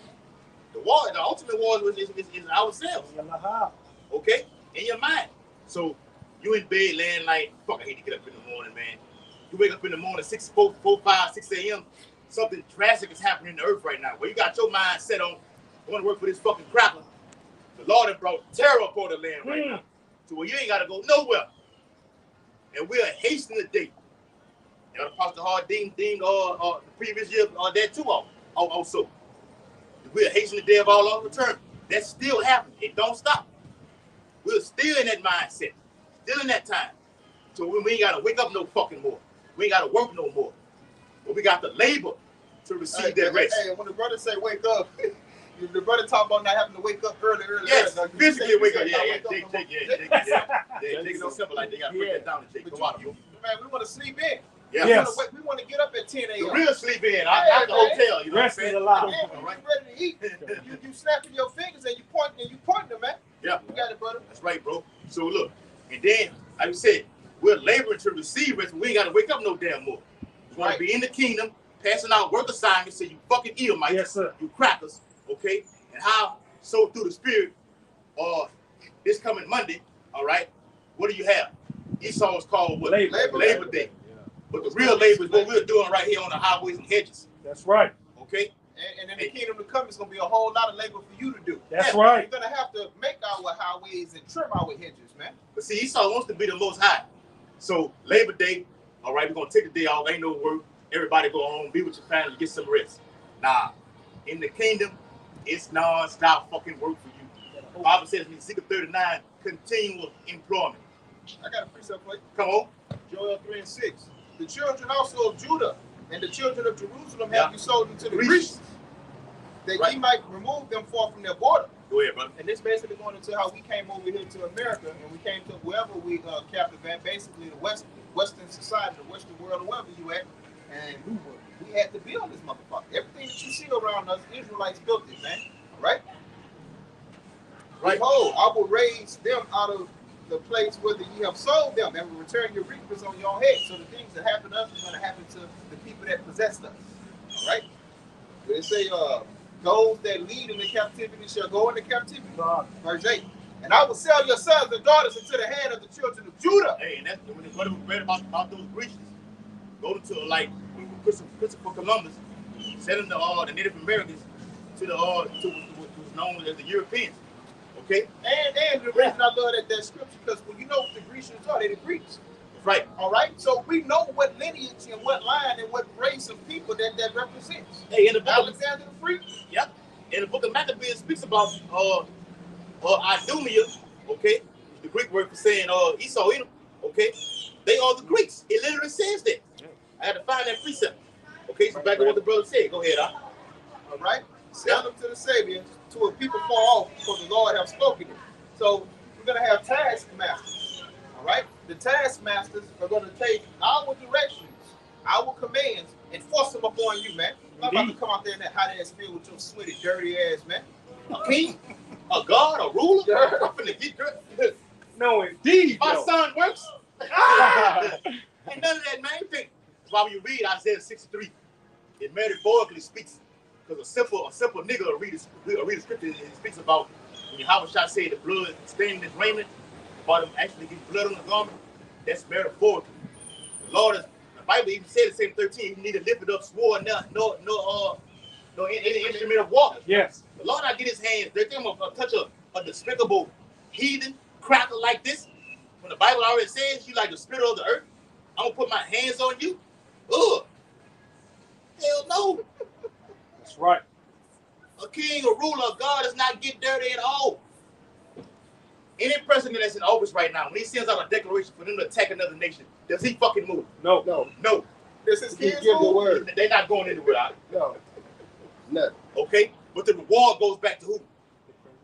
The ultimate war is ourselves. Okay? In your mind. So you in bed laying like, fuck, I hate to get up in the morning, man. You wake up in the morning, 6 a.m., something drastic is happening in the earth right now. Where you got your mind set on going to work for this fucking crackler. The Lord has brought terror upon the land right now. So where you ain't got to go nowhere. And we are hastening the day. And Apostle Hardin thing the previous year that too also. We are hastening the day of our Lord return. That's still happening. It don't stop. We're still in that mindset. Still in that time. So we ain't got to wake up no fucking more. We ain't got to work no more. But we got to labor to receive that rest. Hey, when the brother say wake up, the brother talk about not having to wake up early. Yes, early. physically wake up. Jake don't simple like they got to break that down to Jake. Come on, you. Man, we want to sleep in. Yeah. Yes. We want to get up at 10 a.m. The real sleep in, not the hotel. You know Rest what I'm is saying? allowed. Yeah, when you ready to eat, you snapping your fingers and you pointing them, man. Yeah. You got it, brother. That's right, bro. So look, and then, like I said, we're laboring to receive rest. We ain't got to wake up no damn more. We want to be in the kingdom, passing out work assignments to you fucking Edomites, Yes, sir. you crackers, okay? And how so through the Spirit, this coming Monday, all right, what do you have? Esau is called what? Labor Day. But the real labor is what we're doing right here on the highways and hedges. That's right. Okay? And in the kingdom to come, it's going to be a whole lot of labor for you to do. That's right. We're going to have to make our highways and trim our hedges, man. But see, Esau wants to be the most high. So Labor Day, all right, we're going to take the day off. Ain't no work. Everybody go home, be with your family, get some rest. Nah, in the kingdom, it's non-stop fucking work for you. The Bible says in Ezekiel 39, continual employment. I got a precept for you. Come on. Joel 3:6. The children also of Judah and the children of Jerusalem have you sold into the Grecians, that ye might remove them far from their border. Go ahead, brother. And this basically going into how we came over here to America, and we came to wherever we captive at, basically the Western society, the Western world, wherever you at, and we had to build this motherfucker. Everything that you see around us, Israelites built it, man. Right? Behold, I will raise them out of the place where ye have sold them, and will return your reapers on your head. So the things that happen to us is going to happen to the people that possessed us. All right? But it say, those that lead in the captivity shall go into captivity. Verse 8. And I will sell your sons and daughters into the hand of the children of Judah. Hey, and that's what we read about those Grecians. Go to like Christopher Columbus, selling the Native Americans to what's known as the Europeans. Okay? And the reason I love that scripture, because when you know what the Grecians are, they're the Greeks. Right. All right? So we know what lineage and what line and what race of people that represents. Hey, in the book Alexander the Free. Yep. In the book of Maccabees speaks about Idumea, okay? The Greek word for saying Esau, Edom, okay? They are the Greeks. It literally says that. I had to find that precept. Okay, so back to what the brother said. Go ahead, All right? Sell them to the Sabians, to a people far off, for the Lord have spoken it. So we're going to have taskmasters. All right? The taskmasters are going to take our directions, our commands, and force them upon you, man. I'm about to come out there in that hot ass field with your sweaty, dirty ass, man. A king, a god, a ruler. I'm finna get good. No, indeed. My son works. Ain't none of that, man. That's why when you read Isaiah 63, it metaphorically speaks. Because a simple nigga will read the scripture, and it speaks about when Yahweh Shah said the blood staining his raiment, about him actually getting blood on the garment. That's metaphorical. The Lord is, the Bible even said in Psalm 13, he neither lifted up sword, no any instrument of war. Yes. The Lord not get his hands. They're going to touch a despicable heathen cracker like this. When the Bible already says you like the spirit of the earth, I'm going to put my hands on you. Ugh. Hell no. That's right. A king, a ruler, a god does not get dirty at all. Any president that's in office right now, when he sends out a declaration for them to attack another nation, does he fucking move? No. This is He give the word. They're not going anywhere. No. Nothing. Okay? But the reward goes back to who?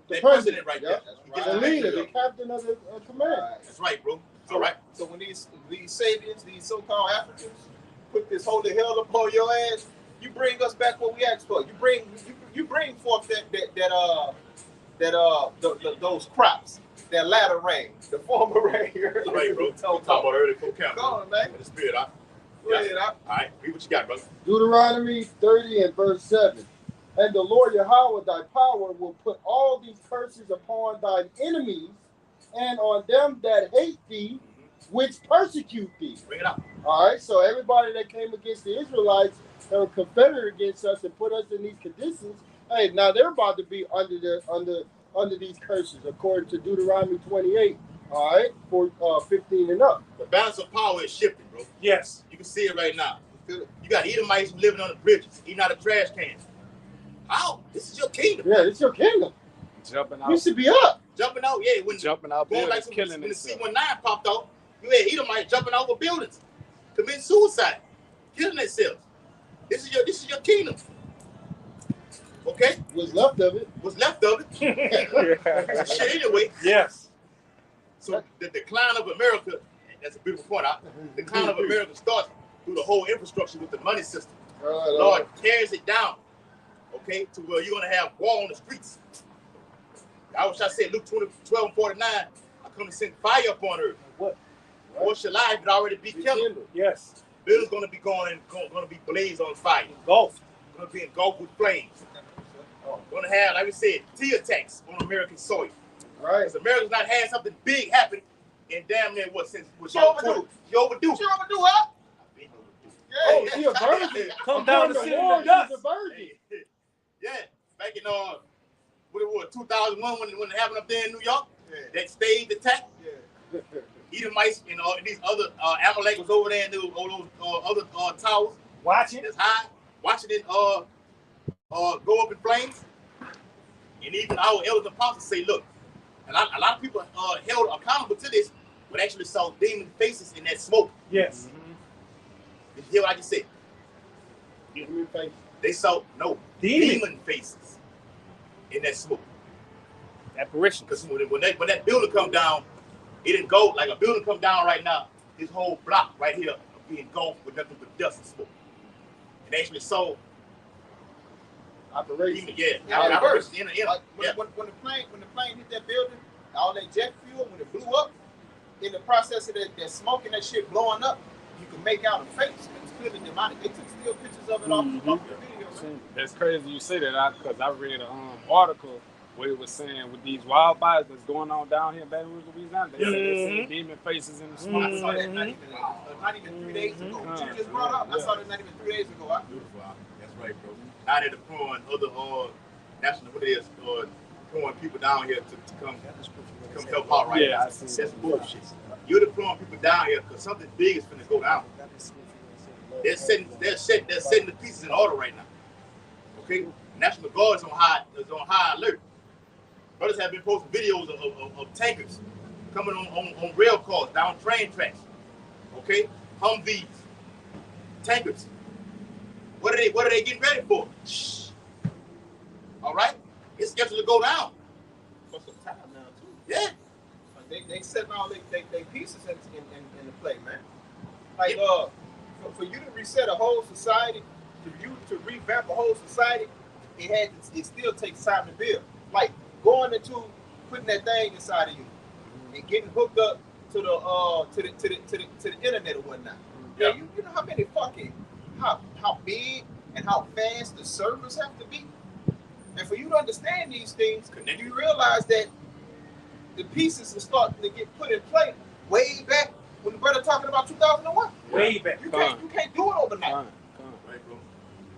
The president right yep. there. The leader, the captain of the command. That's right, bro. All right. So when these Sabians, these so-called Africans, put this holy hell upon your ass, you bring us back what we asked for. You bring forth those crops, that latter rain, the former rain. That's right, bro. Talk about early co-count. Go on, man. The spirit, huh? Go ahead, All right, read what you got, brother. Deuteronomy 30 and verse 7. And the Lord Yahweh thy power will put all these curses upon thine enemies and on them that hate thee, which persecute thee. Bring it up. All right, so everybody that came against the Israelites that were confederate against us and put us in these conditions, hey, now they're about to be under these curses, according to Deuteronomy 28. All right, for 15 and up. The balance of power is shifting, bro. Yes. You can see it right now. You got Edomites living on the bridges, eating out of trash cans. How? This is your kingdom. Yeah, it's your kingdom. Jumping You out, should be up. Jumping out, yeah. When jumping out going buildings, like killing when the themselves. C-19 popped off, you had Edomites jumping over buildings, committing suicide, killing themselves. This is your kingdom. Okay? What's left of it. What's left of it? Shit, anyway. Yes. So the decline of America, that's a beautiful point. The decline of America starts through the whole infrastructure with the money system. Lord tears it down, okay, to where you're going to have war on the streets. I wish I said Luke 12:49, I come to send fire upon earth. What shall I it already be kindled? Yes. Buildings going to be going to be blazed on fire. Golf. Going to be engulfed with flames. Going to have, like we said, T attacks on American soil. Right. Because America's not had something big happen in damn near what since She overdue. You overdue. She overdue, huh? Oh, she a virgin. Come down to the sit in war, the dust. she's a virgin. Yeah, back in what it was 2001 when it happened up there in New York. Yeah. That stage attack. Yeah. Edomites and these other Amalek was over there in all those other towers. Watching. That's high. Watching it go up in flames. And even our elders and apostles say, look, a lot of people held accountable to this, but actually saw demon faces in that smoke. Yes. Did you hear what I just said? Demon faces. They saw demon faces in that smoke. Apparition. Because when that building come down, it didn't go like a building come down right now. This whole block right here be engulfed with nothing but dust and smoke. And they actually saw operation. Operation. When the plane hit that building, all that jet fuel, when it blew up, in the process of that smoke and that shit blowing up, you can make out a face. It's clearly demonic. They took still pictures of it off the video. Man. That's crazy you say that because I read an article where it was saying with these wildfires that's going on down here in Baton Rouge, Louisiana, they see demon faces in the smoke. I saw that not even 3 days ago. You just brought up. I saw that not even 3 days ago. Beautiful. That's right, bro. Now they're deploying other national deploying people down here to come help out right now. That's bullshit. You're deploying people down here because something big is finna go down. They're setting the pieces in order right now. Okay? National Guard is on high alert. Brothers have been posting videos of tankers coming on rail cars, down train tracks. Okay? Humvees, tankers. What are they getting ready for? Shh. All right? It's scheduled to go down. For some time now, too. Yeah. They setting all they pieces in the play, man. Like, for you to reset a whole society, to revamp a whole society, it still takes time to build. Like, going into putting that thing inside of you and getting hooked up to the internet or whatnot. Yeah. You know how many fucking how big and how fast the servers have to be? And for you to understand these things, you realize that the pieces are starting to get put in play way back when the brother talking about 2001. Way back. You can't do it overnight. Right, bro.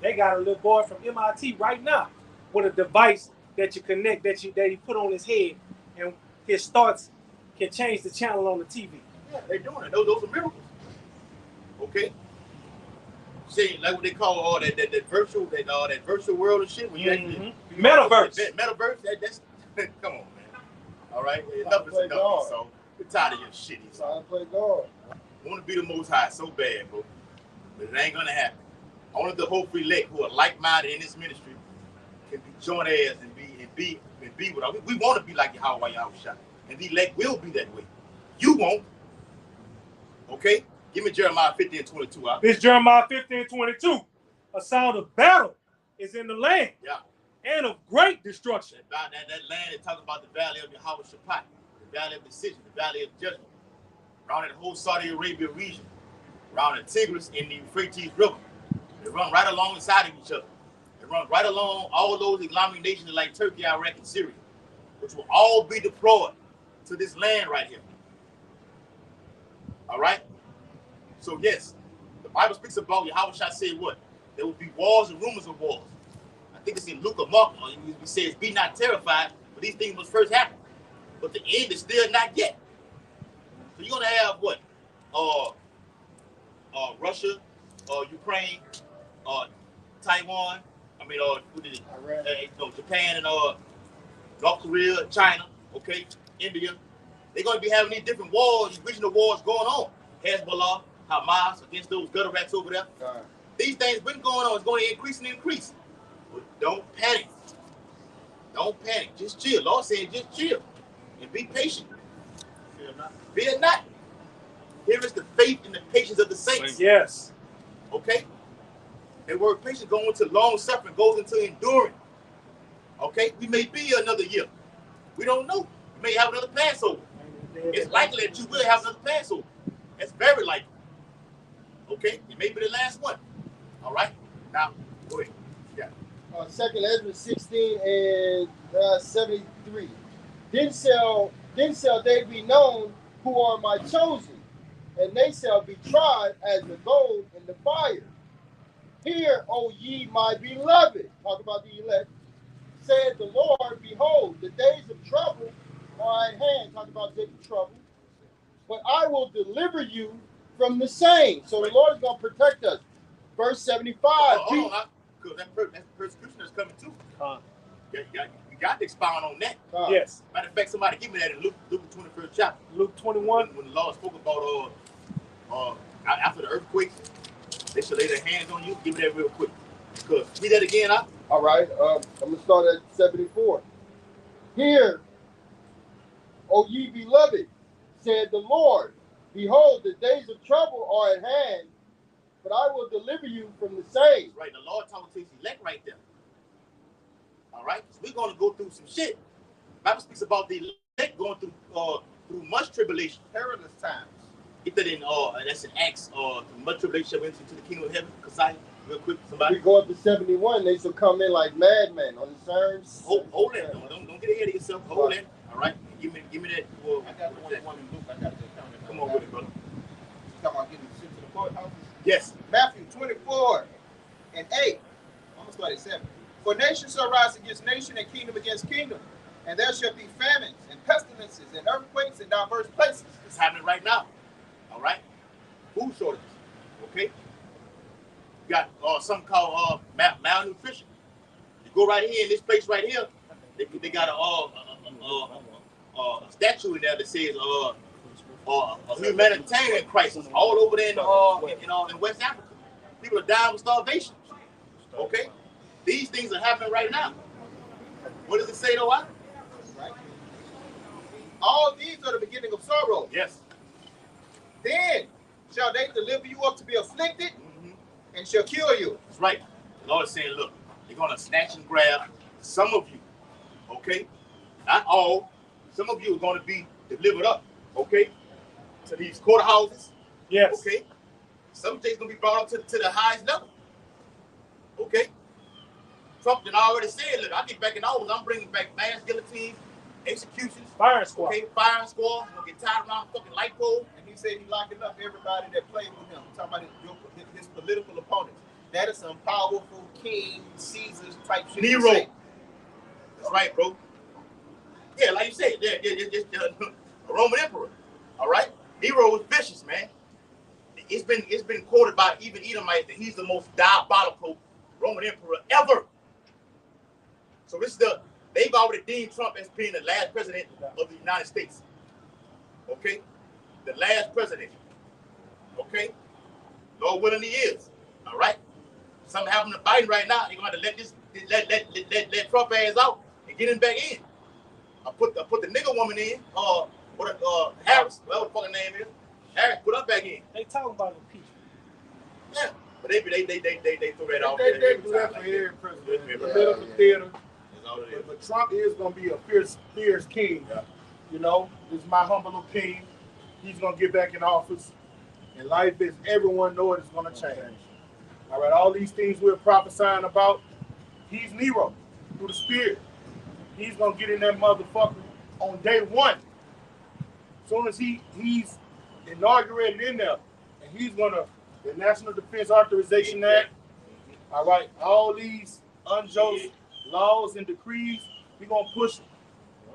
They got a little boy from MIT right now with a device that you connect that he put on his head, and his thoughts can change the channel on the TV. Yeah, they're doing it. Those are miracles. Okay. See, like what they call that virtual world and shit. When you actually metaverse. Metaverse. That's come on, man. All right, enough is enough. So we're tired of your shit. I play God. I want to be the Most High so bad, bro, but it ain't gonna happen. I want the hopefully elect who are like-minded in this ministry can be joint heirs and be with us. We want to be like Yahweh Yahushua, and the elect will be that way. You won't. Okay. Give me Jeremiah 50:22. This Jeremiah 50:22. A sound of battle is in the land. Yeah. And of great destruction. That land is talking about the valley of Yahweh Shaphat, the valley of decision, the valley of judgment. Around the whole Saudi Arabia region, around the Tigris and the Euphrates River. They run right alongside of each other. They run right along all those Islamic nations like Turkey, Iraq, and Syria, which will all be deployed to this land right here. All right? So yes, the Bible speaks about Yahweh said what? There will be wars and rumors of wars. I think it's in Luke or Mark. He says, "Be not terrified, but these things must first happen." But the end is still not yet. So you're gonna have what? Russia, Ukraine, Taiwan. Japan and North Korea, China. Okay, India. They're gonna be having these different wars, regional wars going on. Hezbollah, Hamas against those gutter rats over there. These things been going on. It's going to increase and increase. But don't panic. Don't panic. Just chill. Lord said just chill and be patient. Fear not. Here is the faith and the patience of the saints. Yes. Okay? The word patience goes into long suffering, goes into enduring. Okay? We may be here another year. We don't know. We may have another Passover. It's likely that you will have another Passover. That's very likely. Okay? It may be the last one. All right? Now, go ahead. Yeah. 2nd Ezra 16 and 73. Then shall they be known who are my chosen, and they shall be tried as the gold in the fire. Hear, O ye my beloved, talk about the elect, said the Lord, behold, the days of trouble are at hand, talk about Jacob's trouble, but I will deliver you from the same. So the Lord is going to protect us. Verse 75. Hold on, because that persecution is coming too. You got to expound on that. Yes. Matter of fact, somebody give me that in Luke 21st chapter. Luke 21. When the Lord spoke about after the earthquake, they should lay their hands on you. Give me that real quick. Because read that again, huh? All right. I'm going to start at 74. Hear, O ye beloved, said the Lord, behold, the days of trouble are at hand, but I will deliver you from the same. Right, the Lord talking to his elect right there. All right, so we're going to go through some shit. The Bible speaks about the elect going through much tribulation. Perilous times. Get that in, that's in Acts, much tribulation shall enter into the kingdom of heaven. Kasai, real quick, somebody. We go up to 71, they shall come in like madmen on the terms. Hold that. Don't get ahead of yourself. Hold that. All right, give me that. Well, I got the one in Luke. I got the account. Come on with it, brother. Come on, getting sent to the courthouses. Yes. Matthew 24 and 8. I'm gonna start at 7. For nation shall rise against nation and kingdom against kingdom, and there shall be famines and pestilences and earthquakes in diverse places. It's happening right now. All right. Food shortages. Okay. You got something called malnutrition. You go right here in this place right here. They got a statue in there that says a humanitarian crisis all over there in West Africa. People are dying with starvation. Okay. These things are happening right now. What does it say though? Right? All these are the beginning of sorrow. Yes. Then shall they deliver you up to be afflicted and shall kill you. That's right. The Lord is saying, look, they're going to snatch and grab some of you. Okay? Not all. Some of you are going to be delivered up. Okay? To these courthouses. Yes. Okay? Some things going to be brought up to the highest level. Okay? Trump did already said, look, I get back in office, I'm bringing back mass guillotines, executions. Firing squad. Okay, firing squad. You're going to get tied around the fucking light pole. And he said he's locking up everybody that played with him. He's talking about his political opponents. That is some powerful King Caesar type shit. Nero. That's right, bro. Yeah, like you said, a Roman emperor. All right? Nero was vicious, man. It's been quoted by even Edomites that he's the most diabolical Roman emperor ever. So they've already deemed Trump as being the last president of the United States. Okay? The last president. Okay? Lord willing he is. All right? Something happened to Biden right now. They're going to let Trump ass out and get him back in. I put the nigger woman in, Harris, whatever the fucking name is. Harris, put her back in. They talking about impeachment. Yeah. But they throw that out. They do that for every president. Political theater. But Trump is going to be a fierce king. Yeah. You know, this is my humble opinion. He's going to get back in office. And life is, everyone knows it's going to change. All right, all these things we're prophesying about, he's Nero through the Spirit. He's going to get in that motherfucker on day one. As soon as he's inaugurated in there, and he's going to, the National Defense Authorization Act, all right, all these unjust laws and decrees, we're going to push them.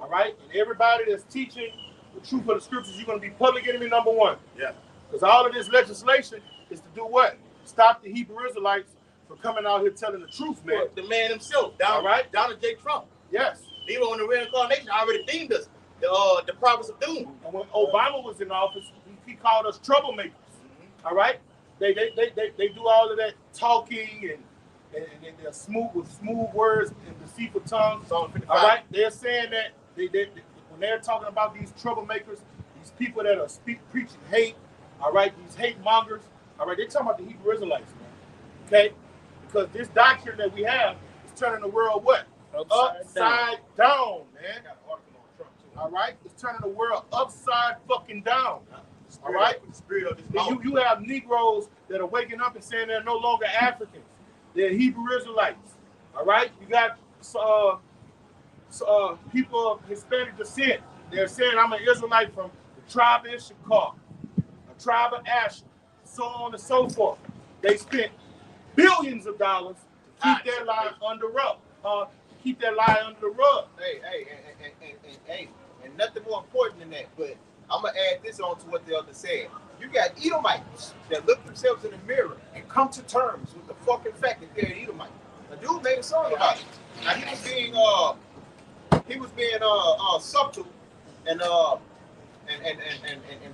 All right? And everybody that's teaching the truth of the scriptures, you're going to be public enemy number one. Yeah. Because all of this legislation is to do what? Stop the Hebrew Israelites from coming out here telling the truth, man. The man himself, Donald J. Trump. Yes. Nero in the reincarnation already deemed us the prophets of doom. And when Obama was in office, he called us troublemakers. Mm-hmm. All right? They do all of that talking and they're smooth words and deceitful tongues. All right? They're saying that when they're talking about these troublemakers, these people that are preaching hate, all right, these hate mongers, all right, they're talking about the Hebrew Israelites, man. Okay? Because this doctrine that we have is turning the world what? Upside down, man. All right? It's turning the world upside fucking down. All right? The spirit of this you have Negroes that are waking up and saying they're no longer Africans. They're Hebrew Israelites. All right? You got people of Hispanic descent. They're saying I'm an Israelite from the tribe of Issachar, a tribe of Asher, so on and so forth. They spent billions of dollars to keep their lives under the rug. And nothing more important than that. But I'm gonna add this on to what the other said. You got Edomites that look themselves in the mirror and come to terms with the fucking fact that they're an Edomite. A dude made a song about it. Now he was being subtle and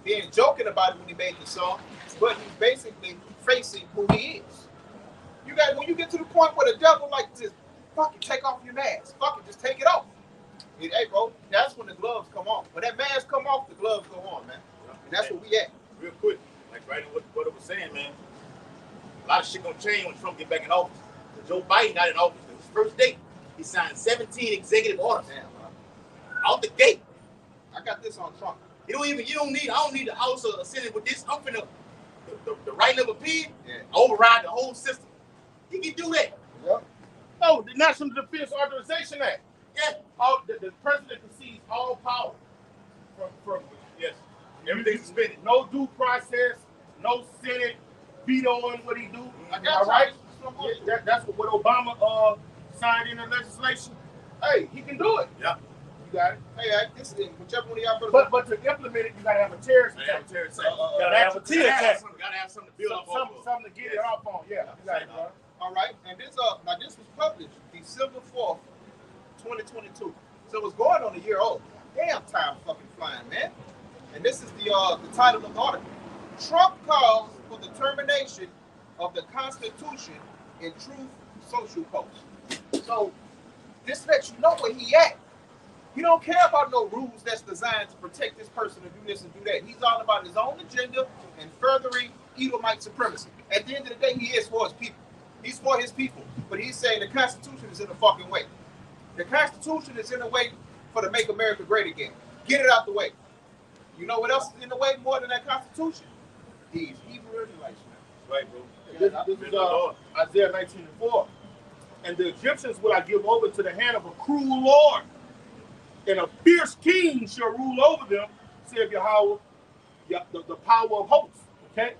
being joking about it when he made the song, but he's basically facing who he is. You guys, when you get to the point where the devil like just fucking take off your mask, fucking just take it off. Hey, bro, that's when the gloves come off. When that mask come off, the gloves go on, man. And that's where we at. Real quick, like right in what it was saying, man. A lot of shit gonna change when Trump get back in office. Joe Biden got in office. His first day, he signed 17 executive orders. Damn, out the gate. I got this on Trump. I don't need the House or the Senate with this. I'm finna the right of opinion, override the whole system. He can do that. Yep. No, the National Defense Authorization Act. Yeah. The president receives all power from yes. Everything's suspended. No due process, no Senate vetoing what he do. All right. That's what Obama signed in the legislation. Hey, he can do it. Yeah. You got it. Hey, this is whichever one of y'all. But to implement it, you gotta have a terrorist attack. Gotta have a T attack. Gotta have something to build up on. Something to get it off on. Yeah. You got it, bro. All right, and this was published December 4th, 2022. So it's going on a year old. Damn, time fucking flying, man. And this is the title of the article. Trump calls for the termination of the Constitution in Truth Social Post. So this lets you know where he at. He don't care about no rules that's designed to protect this person and do this and do that. He's all about his own agenda and furthering Edomite supremacy. At the end of the day, he is for his people. He's for his people. But he's saying the Constitution is in the fucking way. The Constitution is in the way for to make America great again. Get it out the way. You know what else is in the way more than that Constitution? These Hebrew Israelites. Right, bro. This is Isaiah 19:4. And the Egyptians will I give over to the hand of a cruel Lord, and a fierce king shall rule over them, saith Yahweh, the power of hosts. Okay?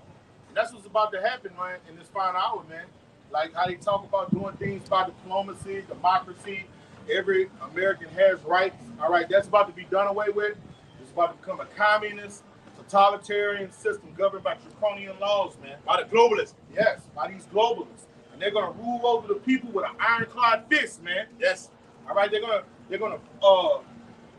And that's what's about to happen, man, in this final hour, man. Like how they talk about doing things by diplomacy, democracy. Every American has rights. All right, that's about to be done away with. It's about to become a communist, totalitarian system governed by draconian laws, man. By the globalists. Yes, by these globalists. And they're gonna rule over the people with an ironclad fist, man. Yes. All right, they're gonna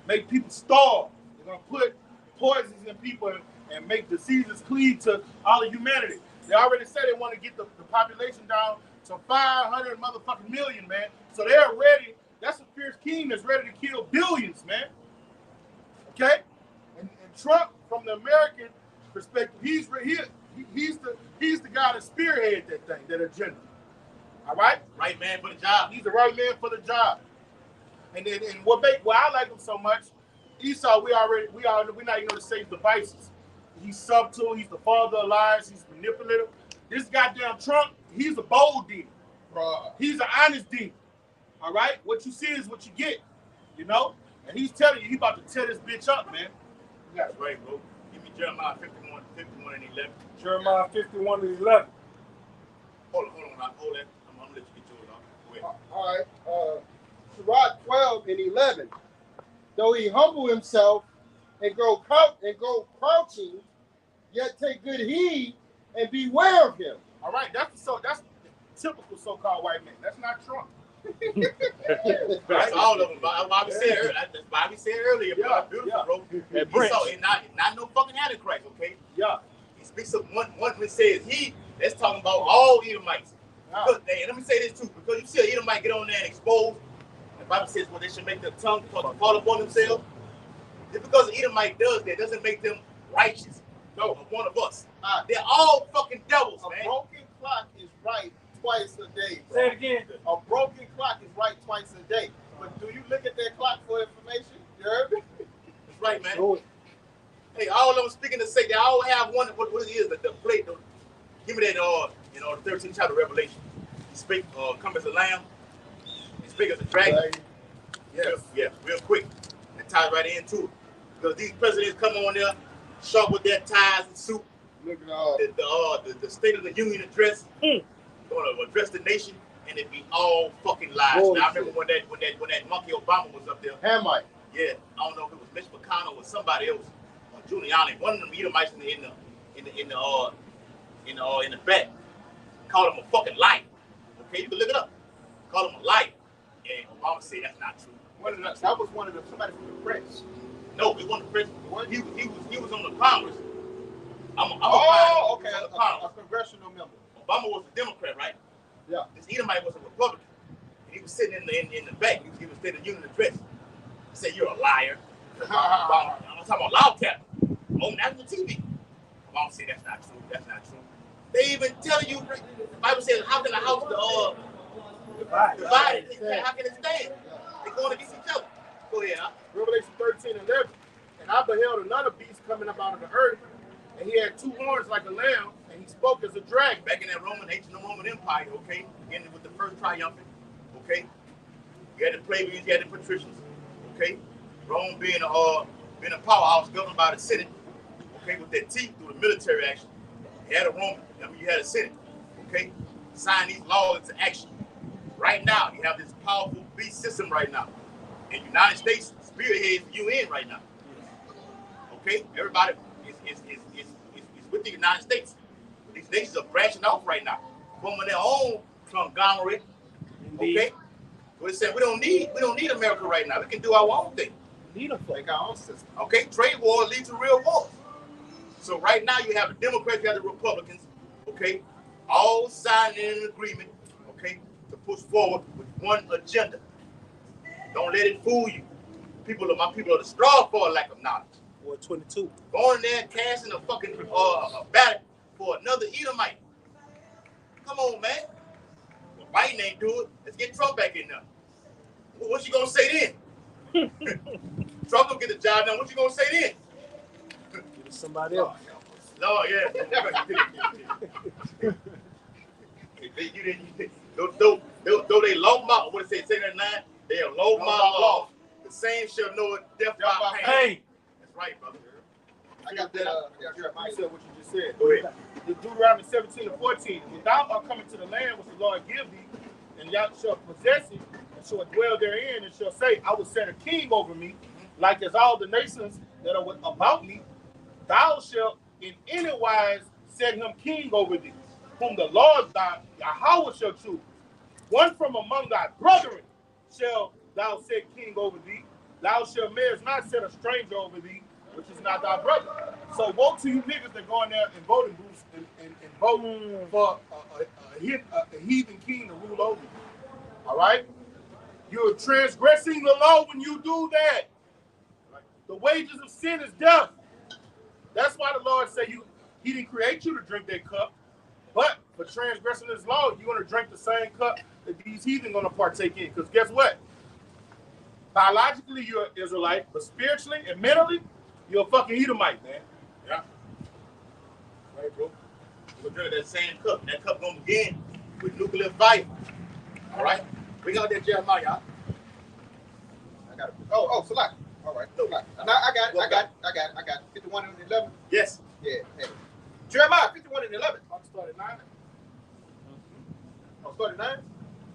make people starve. They're gonna put poisons in people and make diseases cleave to all of humanity. They already said they want to get the population down to 500 motherfucking million, man. So they're ready. That's a fierce king that's ready to kill billions, man. Okay? And Trump, from the American perspective, he's the guy that spearheaded that thing, that agenda. All right? Right man for the job. He's the right man for the job. And what I like him so much, Esau, we not even going to say devices. He's subtle. He's the father of lies. He's manipulative. This goddamn Trump, he's a bold demon. He's an honest demon. All right? What you see is what you get. You know? And he's telling you, he about to tear this bitch up, man. That's right, bro. Give me Jeremiah 51 and 11. Jeremiah 51 and 11. Hold on. Hold that. I'm going to let you get yours off. Go ahead. All right. Sirach 12 and 11. Though he humble himself and go crouching, yet take good heed and beware of him. All right, that's typical so-called white man. That's not Trump. That's all of them. Bobby said earlier. Yeah, beautiful, bro. Esau is not no fucking Antichrist, okay? Yeah. He speaks of one that says that's talking about all Edomites. Because, and let me say this too, because you see an Edomite get on there and expose, the Bible says, well, they should make their tongue fall upon themselves. Just because an Edomite does that doesn't make them righteous. No, one of us. They're all fucking devils, man. A broken clock is right twice a day. Bro. Say it again. A broken clock is right twice a day. But do you look at that clock for information? You heard me? That's right, man. Hey, all of them speaking to say they all have one. What it is? The plate. Give me that. The 13th chapter of Revelation. He speak. Come as a lamb. He speak as a dragon. Yes. Yeah. Real quick. That ties right into it. Because these presidents come on there, sharp with their ties and suit. Look at all. The State of the Union address. going to address the nation, and it be all fucking lies. Bullshit. Now I remember when that monkey Obama was up there. Hamite. Yeah, I don't know if it was Mitch McConnell or somebody else, or Giuliani, one of them Edomites in the back, called him a fucking liar. Okay, you can look it up. Call him a liar, and Obama said that's not true. That was one of them. Somebody from the press. No, it wasn't the president. He was on the Congress. Okay. A congressional member. Obama was a Democrat, right? Yeah. This Edomite was a Republican, and he was sitting in the back. He was giving a State of the Union address. He said, "You're a liar." Obama, I'm talking about loud cap on national TV. Obama said, "That's not true. That's not true." They even tell you. The Bible says, "How can a house divided? How can it stand?" They're going against each other. Go ahead, huh? Revelation 13:11. And I beheld another beast coming up out of the earth, and he had two horns like a lamb, and he spoke as a dragon. Back in that ancient Roman Empire, okay, beginning with the first triumphant, okay. You had the plebeians, you had the patricians, okay. Rome being a powerhouse governed by the Senate, okay, with their teeth through the military action. You had a Roman, you had a Senate, okay, sign these laws into action. Right now, you have this powerful beast system right now. And the United States spearheads the UN right now. Okay, everybody is with the United States. These nations are branching off right now, forming their own conglomerate. Okay, so they said we don't need America right now. We can do our own thing. Need them for our own system. Okay, trade war leads to real wars. So right now you have the Democrats, you have the Republicans. Okay, all signing an agreement. Okay, to push forward with one agenda. Don't let it fool you. My people are the straw for a lack of knowledge. War 22. Going there and casting a fucking ballot for another Edomite. Come on, man. Well, Biden ain't do it. Let's get Trump back in there. What you gonna say then? Trump gonna get the job done. What you gonna say then? Give it somebody else. No, yeah. Though they low mouth, what it say, 9, they are low mouth law. The same shall know it death by pain. That's right, brother. I got that. I said what you just said. Go ahead. The Deuteronomy 17:14. When thou art coming to the land which the Lord give thee, and thou shalt possess it, and shalt dwell therein, and shall say, I will set a king over me, like as all the nations that are about me. Thou shalt in any wise set him king over thee, whom the Lord thy Yahweh shall choose. One from among thy brethren shall thou set king over thee. Thou shalt not set a stranger over thee, which is not thy brother. So woe to you niggas that go in there and voting booths and vote for a heathen king to rule over you. All right? You're transgressing the law when you do that. The wages of sin is death. That's why the Lord said he didn't create you to drink that cup. But for transgressing his law, you're going to drink the same cup that these heathen going to partake in. Because guess what? Biologically, you're an Israelite, but spiritually and mentally, you're a fucking Edomite, man. Yeah. Right, bro. We're going to drink that same cup. That cup going to begin with nuclear fire. All right? We got that Jeremiah. I got it. Oh, select. All right. No, I got it. 51 and 11. Yes. Yeah. Hey. Jeremiah 51 and 11. I'll start at 9. I'll start at 9.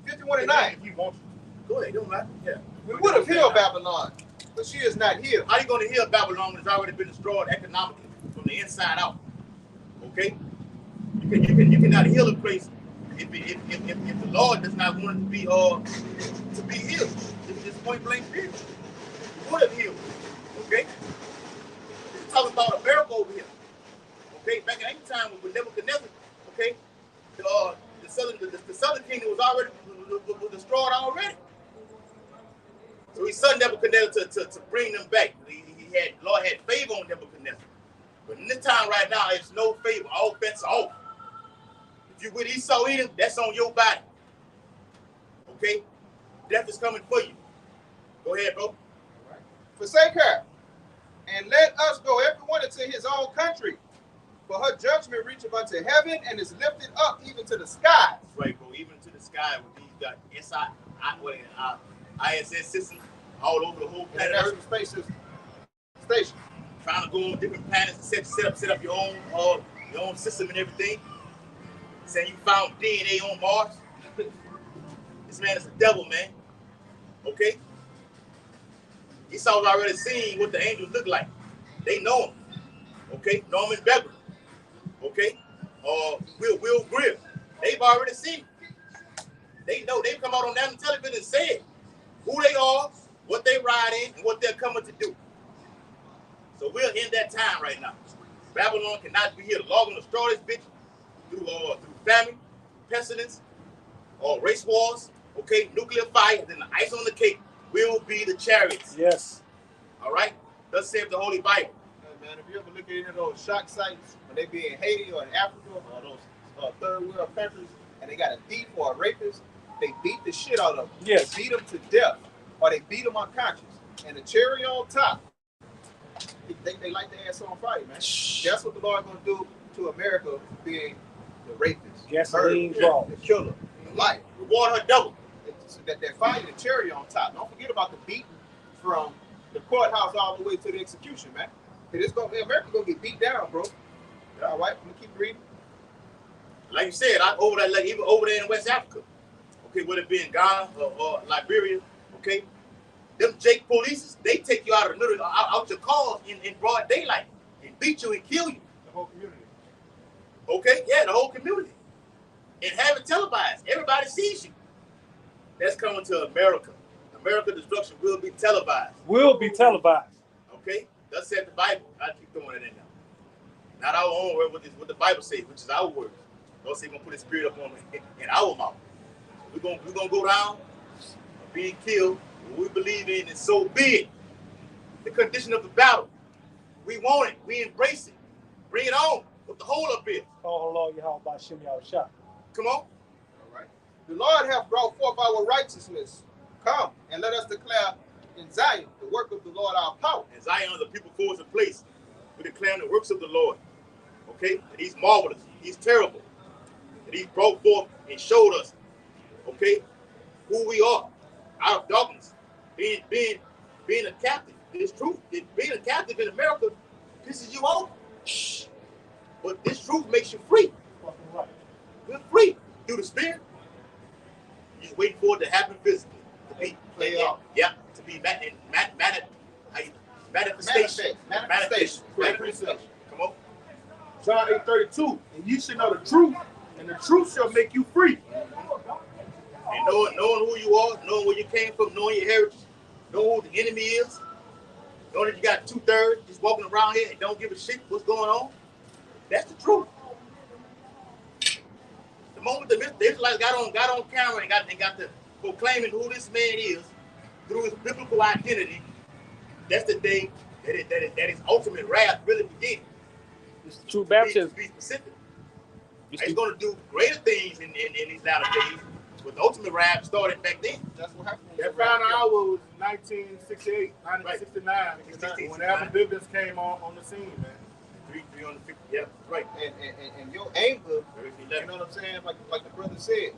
51 and 9. If you want to. Go ahead. Don't matter. Yeah. We would have healed Babylon, but she is not healed. How you going to heal Babylon when it's already been destroyed economically from the inside out? Okay? You cannot heal a place if the Lord does not want it to be healed. It's point blank period. You would have healed. Okay? It's talking about a miracle over here. Okay? Back in ancient time with Nebuchadnezzar, okay, the southern kingdom was destroyed already. So he sent Nebuchadnezzar to bring them back. The Lord had favor on Nebuchadnezzar. But in this time right now, it's no favor. All bets are off. If you with Esau eating, that's on your body. Okay? Death is coming for you. Go ahead, bro. Forsake her, and let us go everyone into his own country. For her judgment reacheth unto heaven, and is lifted up even to the sky. That's right, bro. Even to the sky with these ISS systems all over the whole planet Earth. Space station. Trying to go on different planets and set up your own system and everything. saying you found DNA on Mars. This man is a devil, man. Okay? Esau's already seen what the angels look like. They know him. Okay? Norman Beverly. Okay? Will Greer. They've already seen him. They know. They've come out on national television and said who they are, what they ride in, and what they're coming to do. So we're in that time right now. Babylon cannot be here. The Lord gonna destroy this bitch through famine, pestilence, or race wars, okay, nuclear fire, then the ice on the cake will be the chariots. Yes. All right? Thus saith the Holy Bible. Hey, man, if you ever look at any of those shock sites, when they be in Haiti or in Africa or those third world countries, and they got a thief or a rapist, they beat the shit out of them. Yes. They beat them to death, or they beat them unconscious. And the cherry on top, they light their ass on fire, man. That's what the Lord gonna do to America, being the rapist, Gasoline murderer, draw. the killer, the liar. Reward her double. So that fire, the cherry on top. Don't forget about the beating from the courthouse all the way to the execution, man. America's gonna get beat down, bro. All right, I'm gonna keep reading. Like you said, even over there in West Africa, okay, whether it be in Ghana or Liberia, okay, them Jake police, they take you out of the middle, out your cars in broad daylight and beat you and kill you. The whole community. Okay, yeah, the whole community. And have it televised. Everybody sees you. That's coming to America. America destruction will be televised. Will be televised. Okay? Thus said the Bible. I keep throwing it in there. Not our own word, what the Bible says, which is our word. Don't say He's gonna put His Spirit up on in our mouth. We're gonna go down, being killed. What we believe in, and so be it. The condition of the battle. We want it. We embrace it. Bring it on. Put the hole up here. Oh Lord, Yahweh Shem Yahushua. Come on. All right. The Lord hath brought forth our righteousness. Come and let us declare in Zion the work of the Lord our power. And Zion is a people force in place. We declare the works of the Lord. Okay? And He's marvelous. He's terrible. And He's brought forth and showed us, okay, who we are out of darkness. Being a captive. It's true. Being a captive in America pisses you off. Shh. But this truth makes you free. You're free through the Spirit. You're just waiting for it to happen physically. To be Play out. Yeah. To be manifestation. Manifestation. Come on. John 8:32. And you should know the truth, and the truth shall make you free. And knowing who you are, knowing where you came from, knowing your heritage, knowing who the enemy is, knowing that you got 2/3 just walking around here and don't give a shit what's going on. That's the truth. The moment the Israelites got on camera and got to proclaiming who this man is through his biblical identity, that's the day that his ultimate wrath really begins. It's the true baptism. To be specific. He's going to do greater things in these latter days, but the ultimate wrath started back then. That's what happened. That final hour was 1968, 1969. When Alvin Bivens came on the scene, man. 350, yeah, right. And your anger, you know what I'm saying? Like the brother said,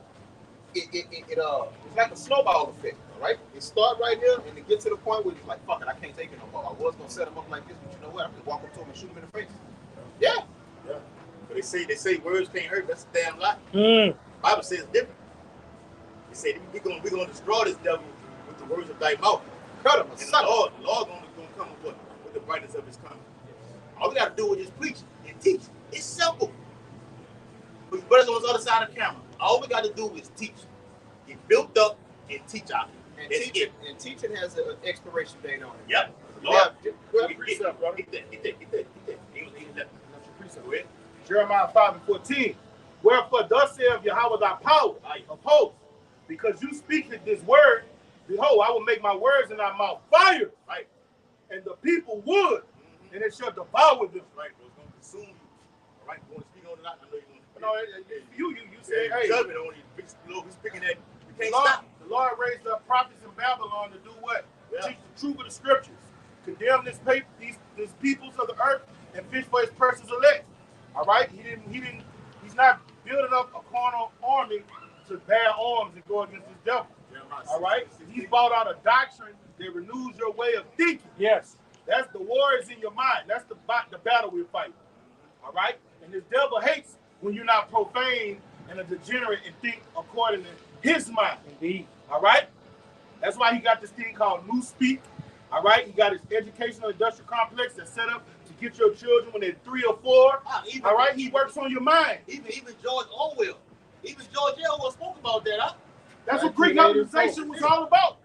it's like a snowball effect, all right? It start right here and it get to the point where it's like, fuck it, I can't take it no more. I was gonna set him up like this, but you know what? I'm gonna walk up to him and shoot him in the face. Yeah. But they say words can't hurt. That's a damn lie. Bible says different. They say we're gonna destroy this devil with the words of thy mouth. Cut him. And the Lord gonna come with the brightness of His coming. All we gotta do is just preach and teach. It's simple. But brothers on the other side of the camera, all we gotta do is teach. Get built up and teach out. And teaching has an expiration date on it. Yep. Lord, Get that. Jeremiah 5:14. Wherefore thus saith Yahweh thy power of hosts, because you speak this word, behold, I will make my words in thy mouth fire, right? And the people wood, and it shall devour them. Right, it's going to consume you. All right, you want to speak on it? I know you want to. You say, hey, judgment on you. He's speaking that you can't stop. The Lord raised up prophets in Babylon to do what? Yeah. Teach the truth of the scriptures, condemn these peoples of the earth, and fish for His precious elect. All right, he's not building up a carnal army to bear arms and go against this devil. All right, He's brought out a doctrine that renews your way of thinking. Yes, that's the war is in your mind. That's the battle we're fighting. All right, and this devil hates when you're not profane and a degenerate and think according to his mind. Indeed. All right? That's why he got this thing called New Speak. All right? He got his educational industrial complex that's set up to get your children when they're 3 or 4. All right? He works on your mind. Even George Orwell. Even George Orwell spoke about that, huh? That's what Greek colonization was all about.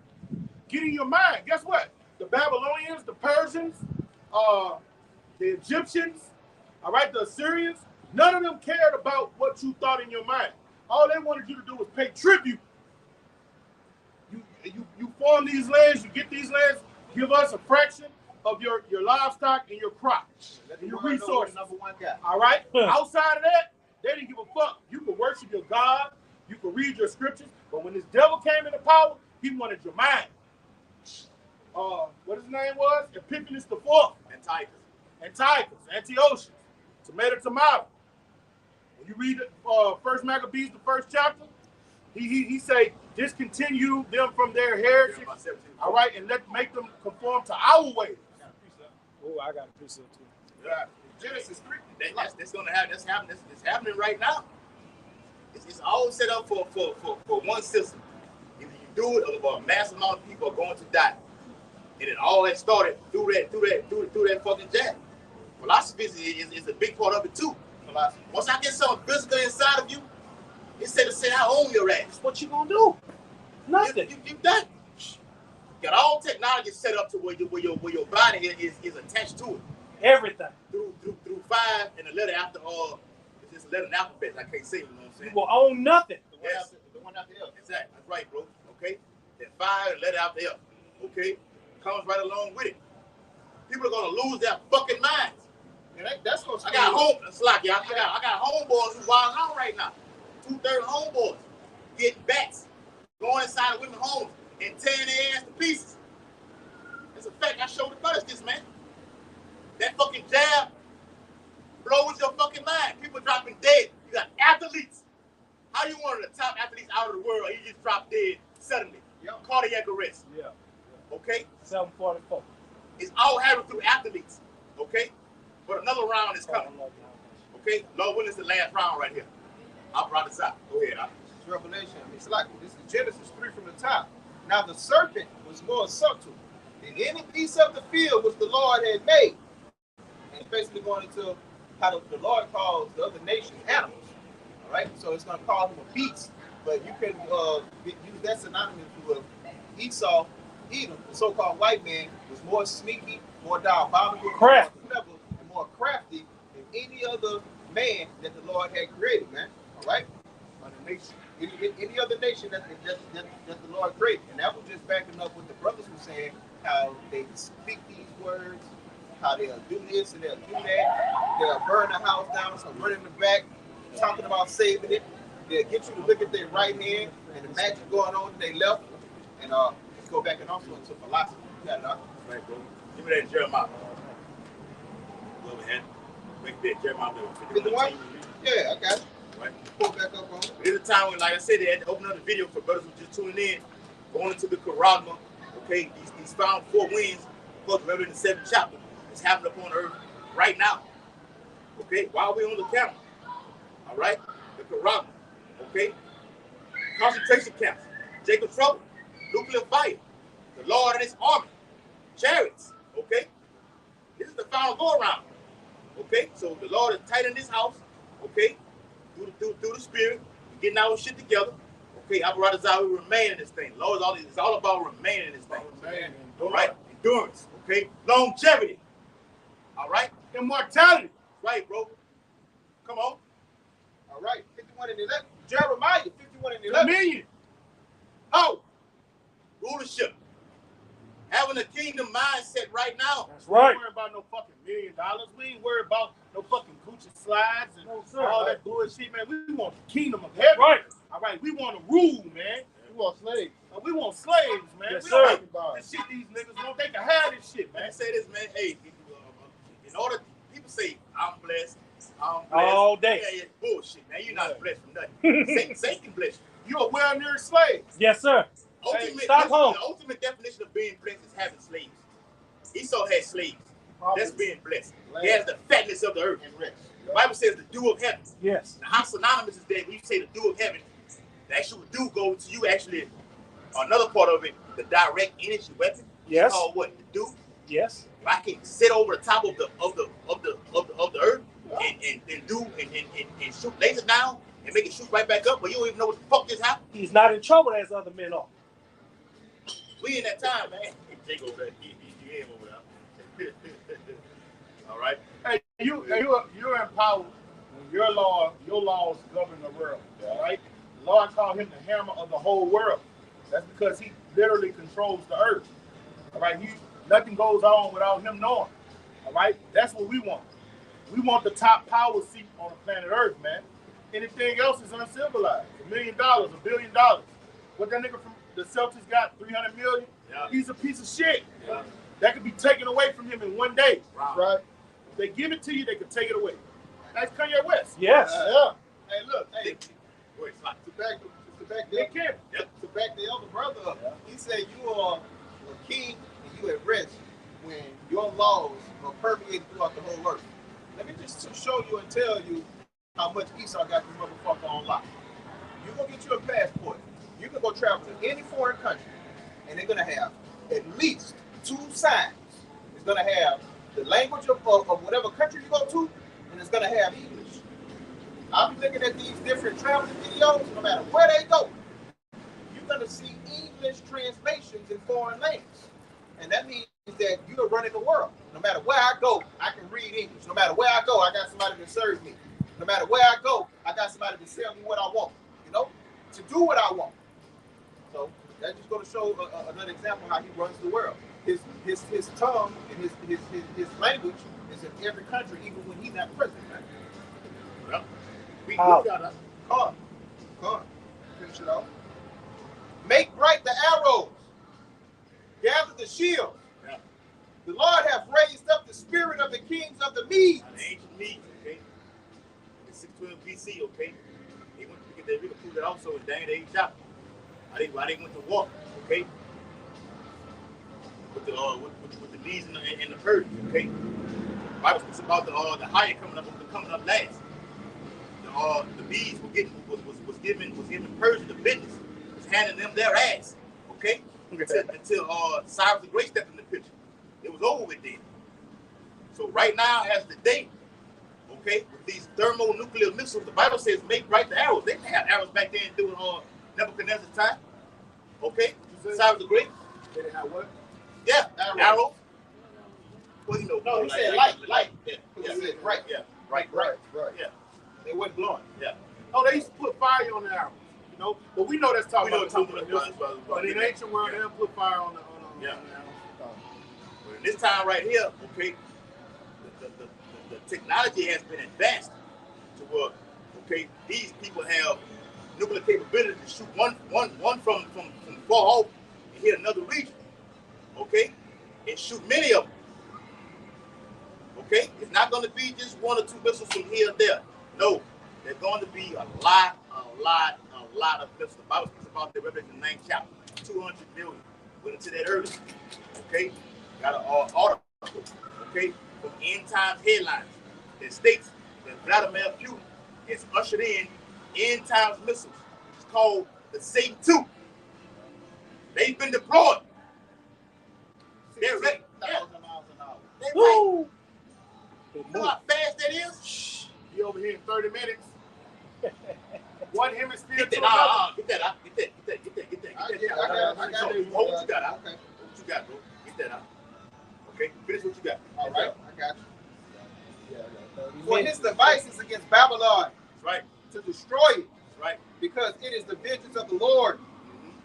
Getting your mind. Guess what? The Babylonians, the Persians, the Egyptians, all right, the Assyrians, none of them cared about what you thought in your mind. All they wanted you to do was pay tribute. You farm these lands, you get these lands, give us a fraction of your livestock and your crops and your resources. All right? Outside of that, they didn't give a fuck. You could worship your God, you could read your scriptures, but when this devil came into power, he wanted your mind. What his name was? Epiphanes the Fourth. Antiochus, Tomato. When you read First Maccabees, the 1st chapter, he say, discontinue them from their heritage, all right, and make them conform to our ways. Oh, I got a precept too. Yeah. Genesis 3. That's gonna happen. That's happening. It's happening right now. It's all set up for one system. Either you do it, or a mass amount of people are going to die. And it all had started through that fucking jab. Philosophy is a big part of it too. Once I get something physical inside of you, instead of saying I own your ass, what you gonna do? Nothing. You done. Got all technology set up to where your body is attached to it. Everything. Through 5 and a letter after it's just a letter in the alphabet. I can't say, you know what I'm saying? You will own nothing. The one after L. Exactly. That's right, bro. Okay? That 5 and letter after L. Okay? Comes right along with it. People are gonna lose their fucking minds. And that's what's I got homeboys who wild out right now. 2/3 homeboys getting bats, going inside of women's homes and tearing their ass to pieces. That's a fact. I showed the brothers this, man. That fucking jab blows your fucking mind. People dropping dead. You got athletes. How you one of the top athletes out of the world, and you just drop dead suddenly? Cardiac arrest. Yeah. Okay? 744. It's all happening through athletes. Okay? But another round is coming. Okay? Lord, when is the last round right here? I brought this out. Go ahead. It's Revelation. It's like this is Genesis 3 from the top. Now the serpent was more subtle than any piece of the field which the Lord had made. And it's basically going into how the Lord calls the other nations animals. All right? So it's going to call him a beast. But you can use that synonymous with Esau, Edom, the so-called white man, was more sneaky, more diabolical, more clever, and more crafty than any other man that the Lord had created, man. All right? Any other nation that the Lord created. And that was just backing up what the brothers were saying, how they speak these words, how they'll do this and they'll do that. They'll burn the house down, so run in the back, talking about saving it. They'll get you to look at their right hand and the magic going on in their left. And let's go back and also into philosophy. You got it, huh? Right, bro. Give me that Jeremiah. Go ahead. Make that Jeremiah 51. Yeah, I got it. Right. Pull back up on it. There's a time when, like I said, they had to open up the video for brothers who just tuning in, going into the Karagma. Okay, these found 4 winds, supposed to read in the 7th chapter. It's happening upon earth right now. Okay, while we're on the camera. All right, the Karagma. Okay, concentration camps, Jacob's trouble, nuclear fire, the Lord and his army, chariots. Okay, this is the final go around. Okay, so the Lord is tight in this house. Okay. Through the spirit, getting our shit together. Okay, our brothers out, we remain in this thing. Lord, it's all about remaining in this thing. All right, endurance. Okay, longevity. All right, immortality. Right, bro. Come on. All right, 51 and 11. Jeremiah, 51 and 11. Dominion. Oh, rulership. Having a kingdom mindset right now. That's right. We ain't worried about no fucking $1 million. We ain't worried about no fucking Gucci slides and all that bullshit, man. We want the kingdom of heaven. Right. All right. We want to rule, man. We want slaves. We want slaves, man. Yes, we sir. don't like the shit these niggas want. They can have this shit, man. Let me say this, man. Hey, in order, people say, I'm blessed. All day. Yeah, bullshit, man. You're not blessed from nothing. Satan can bless you. You're a well-near slave. Yes, sir. Stockholm. The ultimate definition of being blessed is having slaves. Esau had slaves. That's being blessed. He has the fatness of the earth. And rest. The Bible says the dew of heaven. Yes. Now, how synonymous is that when you say the dew of heaven? The actual dew goes to you actually. Another part of it, the direct energy weapon. Yes. It's called what? The dew. Yes. If I can sit over the top of the earth and shoot lasers down and make it shoot right back up, but you don't even know what the fuck just happened. He's not in trouble as other men are. We in that time, man. Take over that. He over there. All right. Hey, you're in power when your laws govern the world. All right. The Lord called him the hammer of the whole world. That's because he literally controls the earth. All right. Nothing goes on without him knowing. All right. That's what we want. We want the top power seat on the planet Earth, man. Anything else is uncivilized. $1 million, $1 billion. What that nigga from the Celtics got, 300 million? Yeah. He's a piece of shit. Yeah. That could be taken away from him in one day. Right. If they give it to you, they could take it away. That's Kanye West. Yes. Yeah. Hey, look, hey, Wait, stop. to back They can. the elder brother up, he said you are a king and you at rest when your laws are permeated throughout the whole earth. Let me just show you and tell you how much Esau got this motherfucker on lock. You go get you a passport. You can go travel to any foreign country, and they're gonna have at least 2 signs. It's gonna have the language of whatever country you go to, and it's gonna have English. I'm looking at these different traveling videos. No matter where they go, you're gonna see English translations in foreign language, and that means that you're running the world. No matter where I go, I can read English. No matter where I go, I got somebody to serve me. No matter where I go, I got somebody to sell me what I want. You know, to do what I want. So that's just going to show another example how he runs the world. His tongue and his language is in every country, even when he's not president. Well, we How? got a Come, finish it off. Make bright the arrows. Gather the shield. Yeah. The Lord hath raised up the spirit of the kings of the Medes. The ancient Medes, okay? In 612 BC, okay? They went to get their river that also in Daniel 8 chapter. Why they went to war, okay? With the Medes and the Persians, okay? The Bible speaks about the higher coming up last. The Medes was giving Persia the business, was handing them their ass, okay? Until Cyrus the Great stepped in the picture. It was over with then. So right now, as the day, okay, with these thermonuclear missiles, the Bible says make bright the arrows. They didn't have arrows back then during Nebuchadnezzar's time. Okay? Cyrus the Great. They didn't have what? Yeah, arrows. Well, you know. No, he said light. Yeah. He said bright. Yeah. Right. Yeah. They wasn't blowing. Yeah. Oh, they used to put fire on the arrows. You know, but we know that's talking about talking something about else. But in ancient world, they'll put fire on the Yeah. arrows. But in this time right here, okay, the technology has been advanced to where, okay, these people have nuclear capability to shoot one from far off and hit another region, okay, and shoot many of them. Okay, it's not going to be just 1 or 2 missiles from here and there. No, there's going to be a lot of missiles. The Bible speaks about the Revelation 9th chapter, 200 million. Went into that earlier. Okay, got an article, okay, from End Times Headlines that states that Vladimir Putin has ushered in End Times missiles. It's called the Satan II. They've been deployed. They're ready. 1,000 miles an hour. They're ready. You know how fast that is? Be over here in 30 minutes. One hemisphere Get to that out. another. Get that out. I got it. Hold what you got out. Okay. Hold what you got, bro. Get that out. Okay, finish what you got. All right, I got you. For his devices against Babylon, That's right. to destroy it, That's right. because it is the vengeance of the Lord,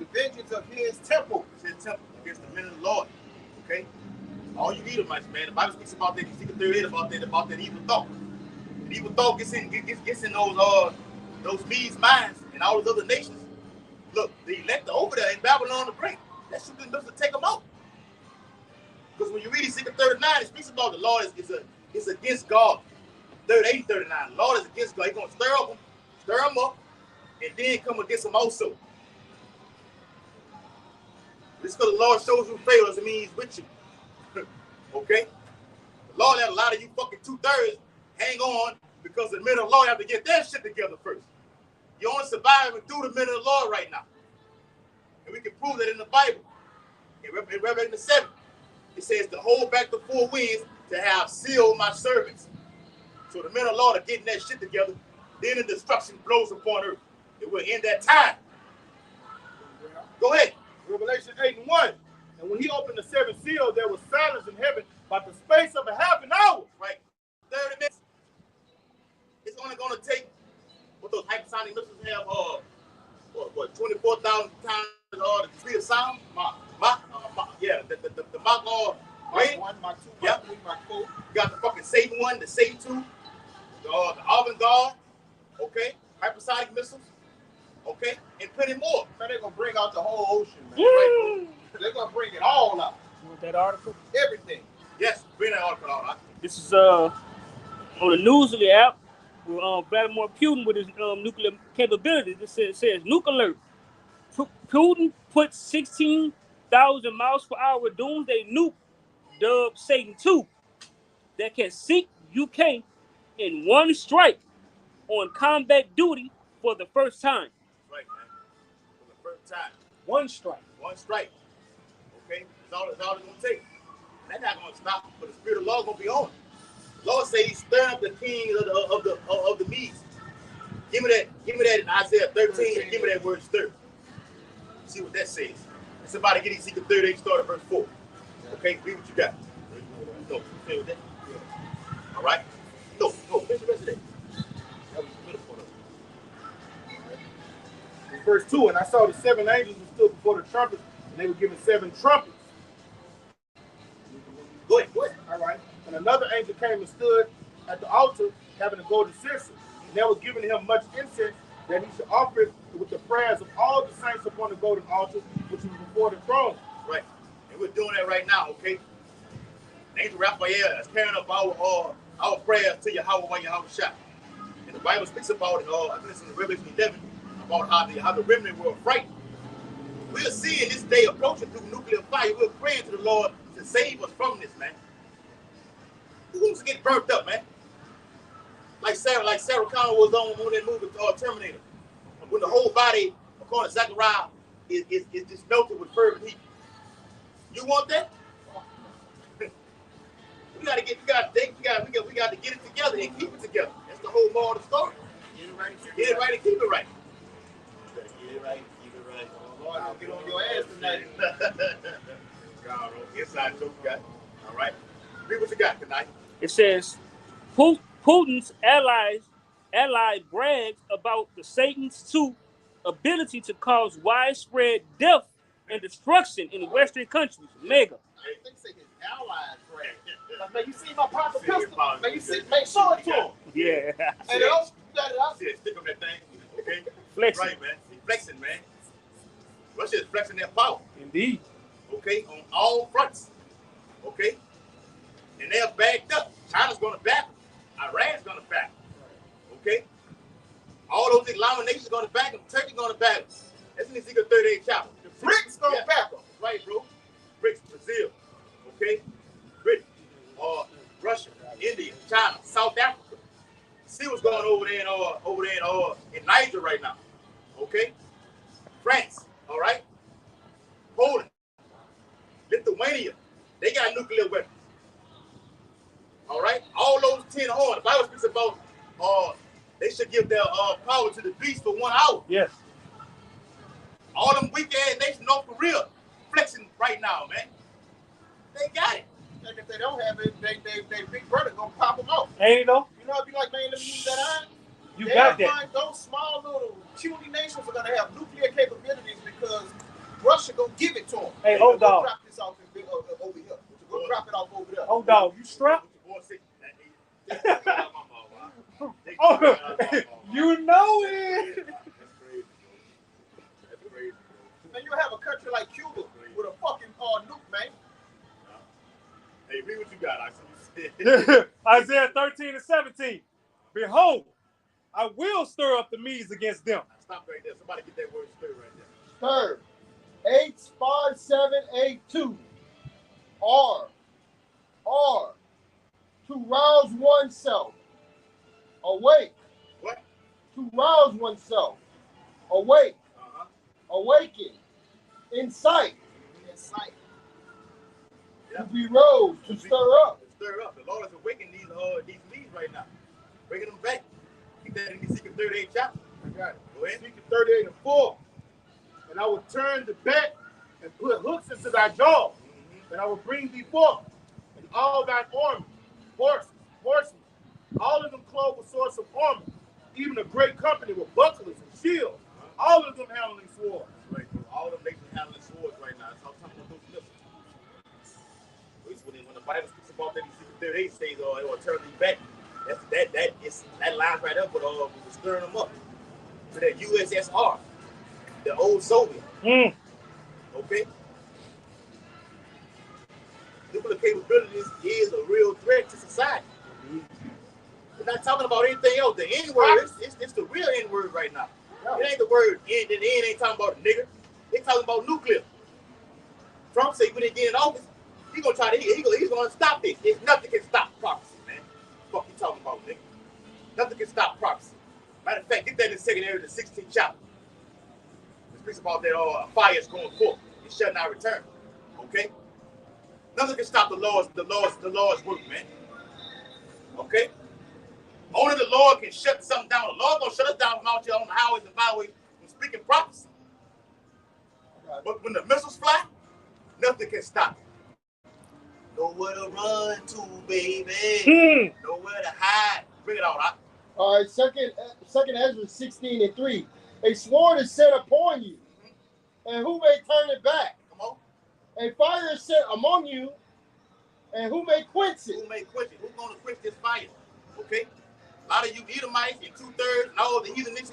the vengeance of his temple. It's his temple against the men of the Lord. Okay? All you Edomites, man. The Bible speaks about that. Ezekiel 38 about that evil thought. The evil thought gets in those Medes' minds and all those other nations. Look, the elect are over there in Babylon the Great. That shit been to take them out. Because when you read Ezekiel 39, it speaks about the Lord is against God. 38 and 39. The Lord is against God. He's going to stir them up, and then come against them also. This because the Lord shows you favor doesn't mean he's with you. Okay? The Lord let a lot of you fucking 2/3 hang on Because the men of the Lord have to get their shit together first. You only survive through the men of the Lord right now. And we can prove that in the Bible. In Revelation 7, it says to hold back the four winds to have sealed my servants. So the men of the Lord are getting that shit together. Then the destruction blows upon earth. It will end that time. Go ahead. Revelation 8:1. And when he opened the seven seals, there was silence in heaven about the space of a half an hour. Right. 30 minutes. It's only going to take what those hypersonic missiles have, 24,000 times the speed of sound? Mach. Yeah, the Mach range. Mach 1, Mach 2, Yep. Mach 3, Mach 4. You got the fucking Satan 1, the Satan 2, the avant-garde, okay? Hypersonic missiles, okay? And plenty more. Man, they're going to bring out the whole ocean, man. Woo! They're going to bring it all out. You want that article? Everything. Yes, bring that article out. This is on the Newsly app with Vladimir Putin with his nuclear capabilities. It says nuke alert. Putin put 16,000 miles per hour doomsday nuke, dubbed Satan 2, that can sink UK in one strike on combat duty for the first time. Right, man. For the first time. One strike. One strike. Okay? That's all it's going to take. That's not going to stop, but the Spirit of the Lord going to be on it. The Lord says he's stirring up the kings of the Medes. Give me that in Isaiah 13 and give me that word stir. See what that says. Somebody get Ezekiel 38, start at verse 4. Okay, read what you got. No, you feel with that? Yeah. All right? No, finish the rest of that. That was the middle part of it. Verse 2, and I saw the seven angels who stood before the trumpets, and they were given seven trumpets. Go ahead. All right. And another angel came and stood at the altar, having a golden censer. And there was given him much incense, that he should offer it with the prayers of all the saints upon the golden altar, which was before the throne. Right. And we're doing that right now, okay? Angel Raphael is carrying up our prayers to Yahweh while Yahweh shot. And the Bible speaks about it, I think it's in Revelation 11, about how the remnant were frightened. We're seeing this day approaching through nuclear fire. We're praying to the Lord to save us from this, man. Who wants to get burnt up, man? Like Sarah Connor was on when that movie Terminator. When the whole body, according to Zechariah, is just melted with fervent heat. You want that? We got to get it together and keep it together. That's the whole moral of the story. Get it right and keep it right. Get it right, keep it right. Lord, I'll get on your ass tonight. God, inside joke you got. All right. Read what you got tonight. It says Putin's ally brags about the Satan's 2 ability to cause widespread death and destruction in Western countries. Mega. They say his allies, brag. Like, man, you see my pocket pistol? Man, you see, make sure it to him. Yeah. And else, you got it out. Yeah, stick on that thing. Okay? Flexing. Right, man. He's flexing, man. Russia is flexing their power. Indeed. Okay? On all fronts. Okay? And they're backed up. China's going to back them. Iran's going to back them. Okay? All those Islamic nations are going to back them. Turkey's going to back them. That's in Ezekiel 38 chapter. The BRICS going to back them. Right, bro. BRICS, Brazil. Okay? Britain. Russia. India. China. South Africa. See what's going over there in Niger right now. Okay? France. All right? Poland. Lithuania. They got nuclear weapons. All right? All those 10 horns. The Bible speaks about they should give their power to the beast for 1 hour. Yes. All them weak ass nations, North Korea, flexing right now, man. They got it. And if they don't have it, they big brother gonna pop them out. Ain't no. You know, I'd be like, man, let me use that iron. You got that. Those small little puny nations are gonna have nuclear capabilities because Russia gonna give it to them. Hey, hold on. Drop this off over here. Go drop it off over there. Hold on. You strapped? Oh, you know it. That's crazy. That's crazy. Man, you have a country like Cuba with a fucking nuke, man. Hey, read what you got, Oxy. Isaiah 13 and 17. Behold, I will stir up the Medes against them. Stop right there. Somebody get that word stir right there. Stir. H5782. R. To rouse oneself. Awake. What? To rouse oneself. Awake. Awaken. Incite. Insight. To be rose. To stir up. Stir up. The Lord is awakening these leaves right now. Bringing them back. Keep that in Ezekiel 38 chapter. I got it. Go ahead. Ezekiel 38 and 4. And I will turn the back and put hooks into thy jaws. And I will bring thee forth, and all thine army, horsemen, all of them clothed with swords of armor, even a great company with bucklers and shields, all of them handling swords. Right, bro. All of them nations handling swords right now. That's how I'm talking about those missiles. When the Bible speaks about that, Ezekiel 38 says, it will turn thee back. That lines right up with stirring them up to that USSR, the old Soviet. Okay? Nuclear capabilities is a real threat to society. We're not talking about anything else. The N-word, it's the real N-word right now. It ain't the word N. The N ain't talking about a nigger. They talking about nuclear. Trump said when they get in office, he's gonna try to he's gonna stop this. Nothing can stop prophecy, man. What the fuck you talking about, nigga? Nothing can stop prophecy. Matter of fact, get that in the second area of the 16th chapter. It speaks about that fires going forth. It shall not return. Okay? Nothing can stop the Lord's work, man. Okay? Only the Lord can shut something down. The Lord gonna shut us down from out here on the highways and byways from speaking prophecy. But when the missiles fly, nothing can stop it. Nowhere to run to, baby. Nowhere to hide. Bring it out, huh? All right, second Ezra 16 and 3. A sword is set upon you, and who may turn it back? Come on. A fire is set among you, and who may quench it? Who may quench it? Who's going to quench this fire? Okay? A lot of you Edomites and 2/3 and all the heathen nations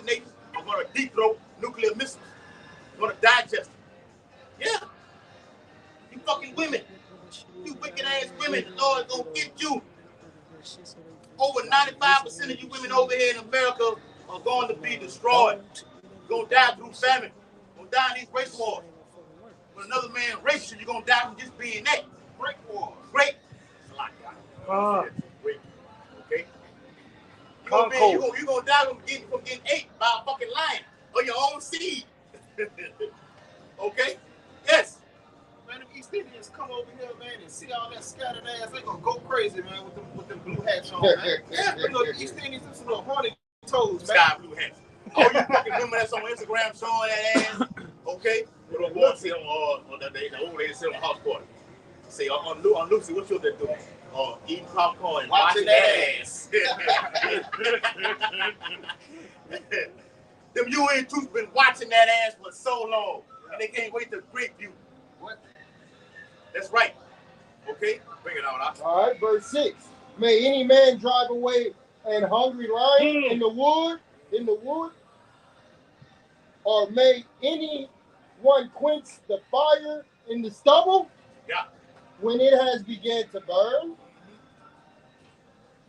are going to deep throat nuclear missiles. Going to digest it. Yeah. You fucking women. You wicked ass women. The Lord is going to get you. Over 95% of you women over here in America are going to be destroyed. You're going to die through famine. You're going to die in these race wars. When another man rapes you, you're going to die from just being that. Great war. Great. It's a lot, guys. Great. Okay? You're going to die from getting ate by a fucking lion or your own seed. Okay? Yes. Man, if East Indians come over here, man, and see all that scattered ass, they gonna go crazy, man, with them blue hats on, man. Yeah, you know, East Indians, them some little horny toes, man. Sky blue hats. All you fucking women that's on Instagram showing that ass, okay? The old say the old lady say on house party. Say on Lucy, what you there doing? Eating popcorn and watching that ass. Them UN troops been watching that ass for so long, and they can't wait to grape you. What? That's right. Okay? Bring it on, huh? All right, verse 6. May any man drive away an hungry lion in the wood, or may any one quench the fire in the stubble when it has begun to burn.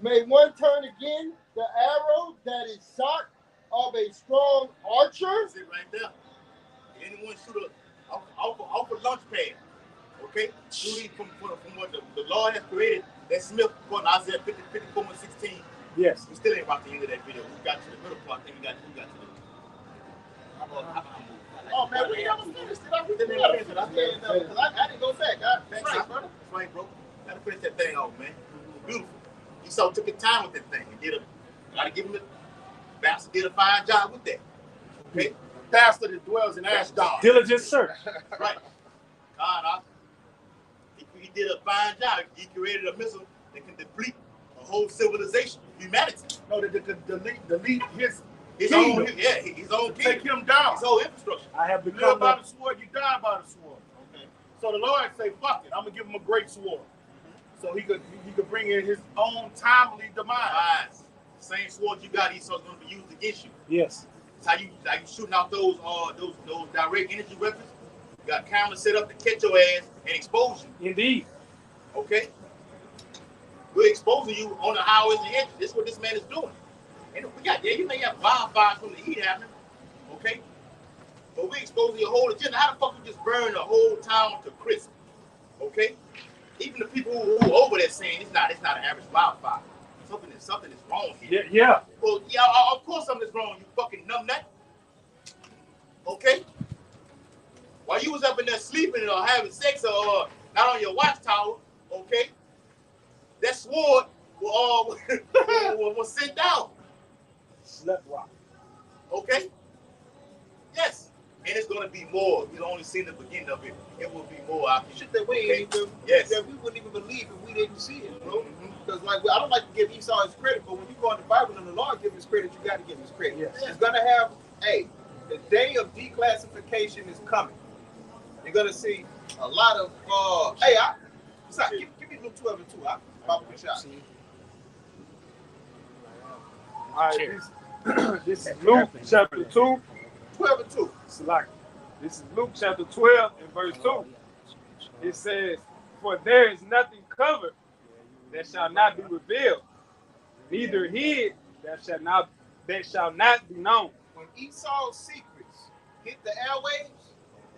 May one turn again the arrow that is shot of a strong archer. That's it right there. Anyone shoot off a launch pad, okay? Shooting from what the Lord has created. That Smith, according to Isaiah 54:16. Yes. We still ain't about the end of that video. We got to the middle part. Then we got to the. Oh man, we never finished it. I didn't go back. Right, brother. Right, bro. Gotta finish that thing off, man. Beautiful. Esau took his time with that thing and gotta give him the bastard did a fine job with that. Okay? The bastard that dwells in Ashdod. Diligent search. Right. God, he did a fine job. He created a missile that can deplete a whole civilization, humanity. No, that could delete his own kingdom. Take him down. His whole infrastructure. I have You become live by the sword, you die by the sword. Okay. So the Lord say, fuck it, I'm gonna give him a great sword. So he could bring in his own timely demise. The same sword you got, Esau's gonna be used against you. Yes. It's how you shooting out those direct energy weapons. You got cameras set up to catch your ass and expose you. Indeed. Okay? We're exposing you on the highways and hedges. This is what this man is doing. And we got you may have wildfires from the heat happening. Okay? But we're exposing your whole agenda. How the fuck you just burn the whole town to crisp? Okay? Even the people who are over there saying it's not an average wildfire. something is wrong here. Yeah. Well, yeah, of course something is wrong, you fucking numbnut. Okay? While you was up in there sleeping or having sex or not on your watchtower, okay? That sword was sent down. Okay? Yes. And it's gonna be more. We've only seen the beginning of it. It will be more out Shit that we ain't even, yes. that we wouldn't even believe if we didn't see it, bro. Because like I don't like to give Esau his credit, but when you go in the Bible and the Lord gives his credit, you got to give his credit. Yes. It's gonna have, hey, the day of declassification is coming. You're gonna see a lot of hey, give me Luke 12 and 2. Pop a shot. All right, this is Luke chapter 2. 12 and 2. This is Luke chapter 12 and verse 2. It says, "For there is nothing covered that shall not be revealed, neither hid that shall not be known." When Esau's secrets hit the airwaves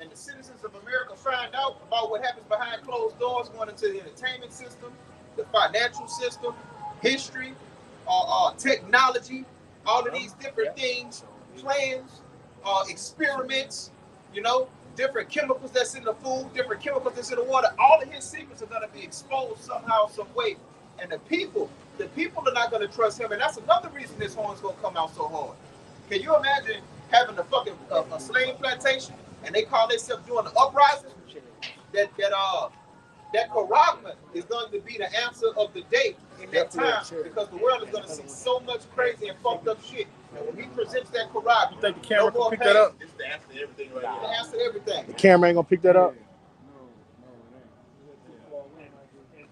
and the citizens of America find out about what happens behind closed doors, going into the entertainment system, the financial system, history, technology, all of these different things, plans, experiments, you know, different chemicals that's in the food, different chemicals that's in the water, all of his secrets are going to be exposed somehow, some way. And the people are not going to trust him. And that's another reason this horn's going to come out so hard. Can you imagine having a fucking a slave plantation and they call themselves doing the uprising? That Karagma is going to be the answer of the day in that time, because the world is going to see so much crazy and fucked up shit. And when he presents that Karagma, You think the camera no can pick pain. that up? This is the answer to everything right The here. answer to everything. The camera ain't gonna pick that up.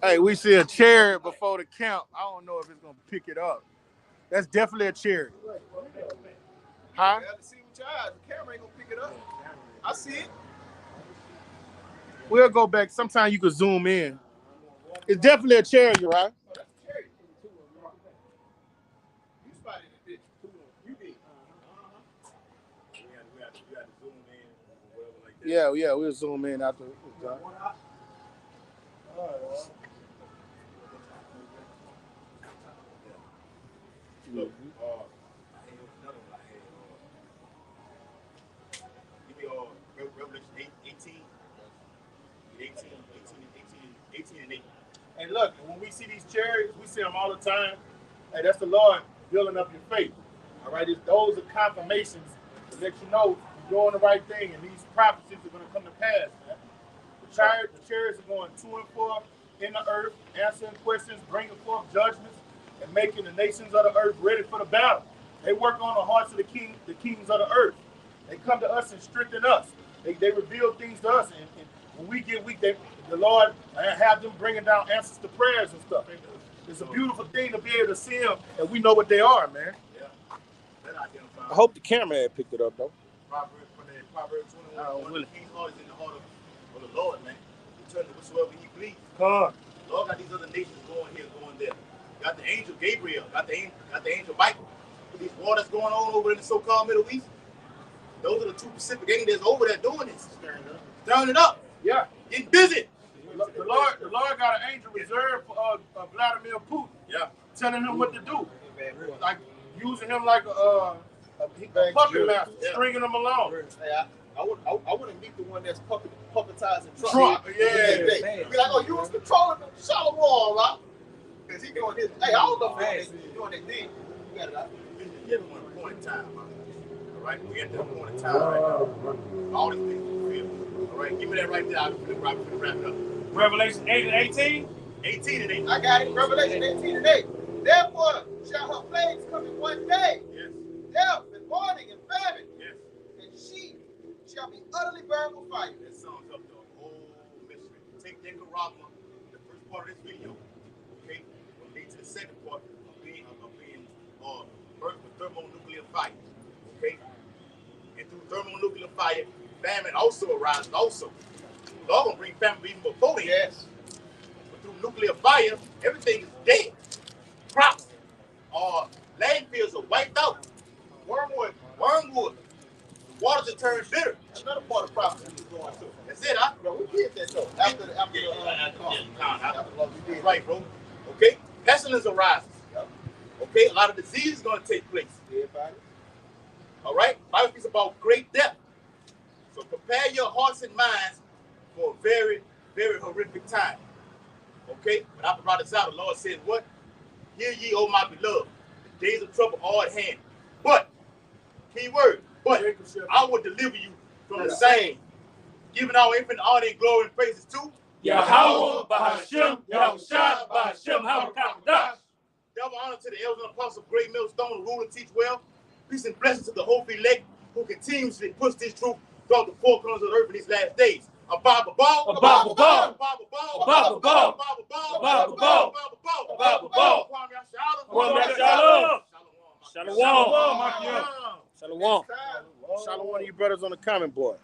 Hey, we see a chair before the count. I don't know if it's gonna pick it up. That's definitely a chair. Huh? You have to see with your eyes. The camera ain't gonna pick it up. I see it. We'll go back. Sometimes you can zoom in. It's definitely a chair, you right? Oh, that's scary. You spotted it, bitch. You did. We had to zoom in or whatever like that. Yeah, we'll zoom in after it's done. Look, another one I had. Give me Revelation 18 and 8. And look, when we see these chariots, we see them all the time. Hey, that's the Lord building up your faith. All right, those are confirmations to let you know you're doing the right thing, and these prophecies are going to come to pass, man. The chariots are going to and fro in the earth, answering questions, bringing forth judgments, and making the nations of the earth ready for the battle. They work on the hearts of the kings of the earth. They come to us and strengthen us. They reveal things to us, and when we get weak, the Lord have them bringing down answers to prayers and stuff. It's a beautiful thing to be able to see them, and we know what they are, man. Yeah. I hope the camera had picked it up, though. Proverbs 21. The king's heart is in the heart of the Lord, man. He turns to whatsoever he please. Come on. The Lord got these other nations going here, going there. Got the angel Gabriel, got the angel Michael. These war that's going on over in the so-called Middle East. Those are the two Pacific angels over there doing this. Stirring it up. Yeah. Getting busy. The Lord got an angel reserved for Vladimir Putin. Yeah. Telling him what to do. Like using him like a puppet master, stringing him along. Hey, I want to meet the one that's puppetizing Trump. Yeah. Be like, oh, you was controlling the shallow wall, right? Because he doing his. Hey, I don't know if he's doing that thing. You got it out. We at one point in time, man. All right, we at that point in time right now. All these things we feel. All right, give me that right there. I'm going to wrap it up. Revelation 8 and 18. 18 and 8. I got it. Revelation 18 and 8. Therefore shall her plagues come in one day. Yes. Death and mourning and famine. Yes. And she shall be utterly burned with fire. That sums up the whole mystery. Take that Karagma, the first part of this video, okay, will lead to the second part of being burnt with thermonuclear fire, okay? And through thermonuclear fire, famine also arises also. Lord gonna bring famine even before then. Yes. But through nuclear fire, everything is dead. Crops, landfills are wiped out. Wormwood. The waters are turned bitter. That's another part of prophecy we're going through. That's it, huh? No, we did that though. After Right, bro. Okay? Pestilence arises. Okay, a lot of disease is going to take place. Everybody. All right, Bible speaks about great death. So prepare your hearts and minds for a very, very horrific time. Okay, but after brought this out, the Lord said, "What? Hear ye, O my beloved, the days of trouble are at hand. But, key word, but I will deliver you from the same, giving our infinite honor and glory and praises to Yahweh, Bahashem, Yahushua, Bahashem, Harakadash. double honor to the elders and apostles of Great Millstone, who rule and teach well. Peace and blessings to the whole elect who continuously push this truth throughout the four corners of the earth in these last days. A Bible ball, A Bible ball, a Bible ball, a Bible ball, a Bible ball, a Bible ball, a Bible ball. Kwame Shalom. Shalom. Shalom. Shalom to you brothers on the comment board.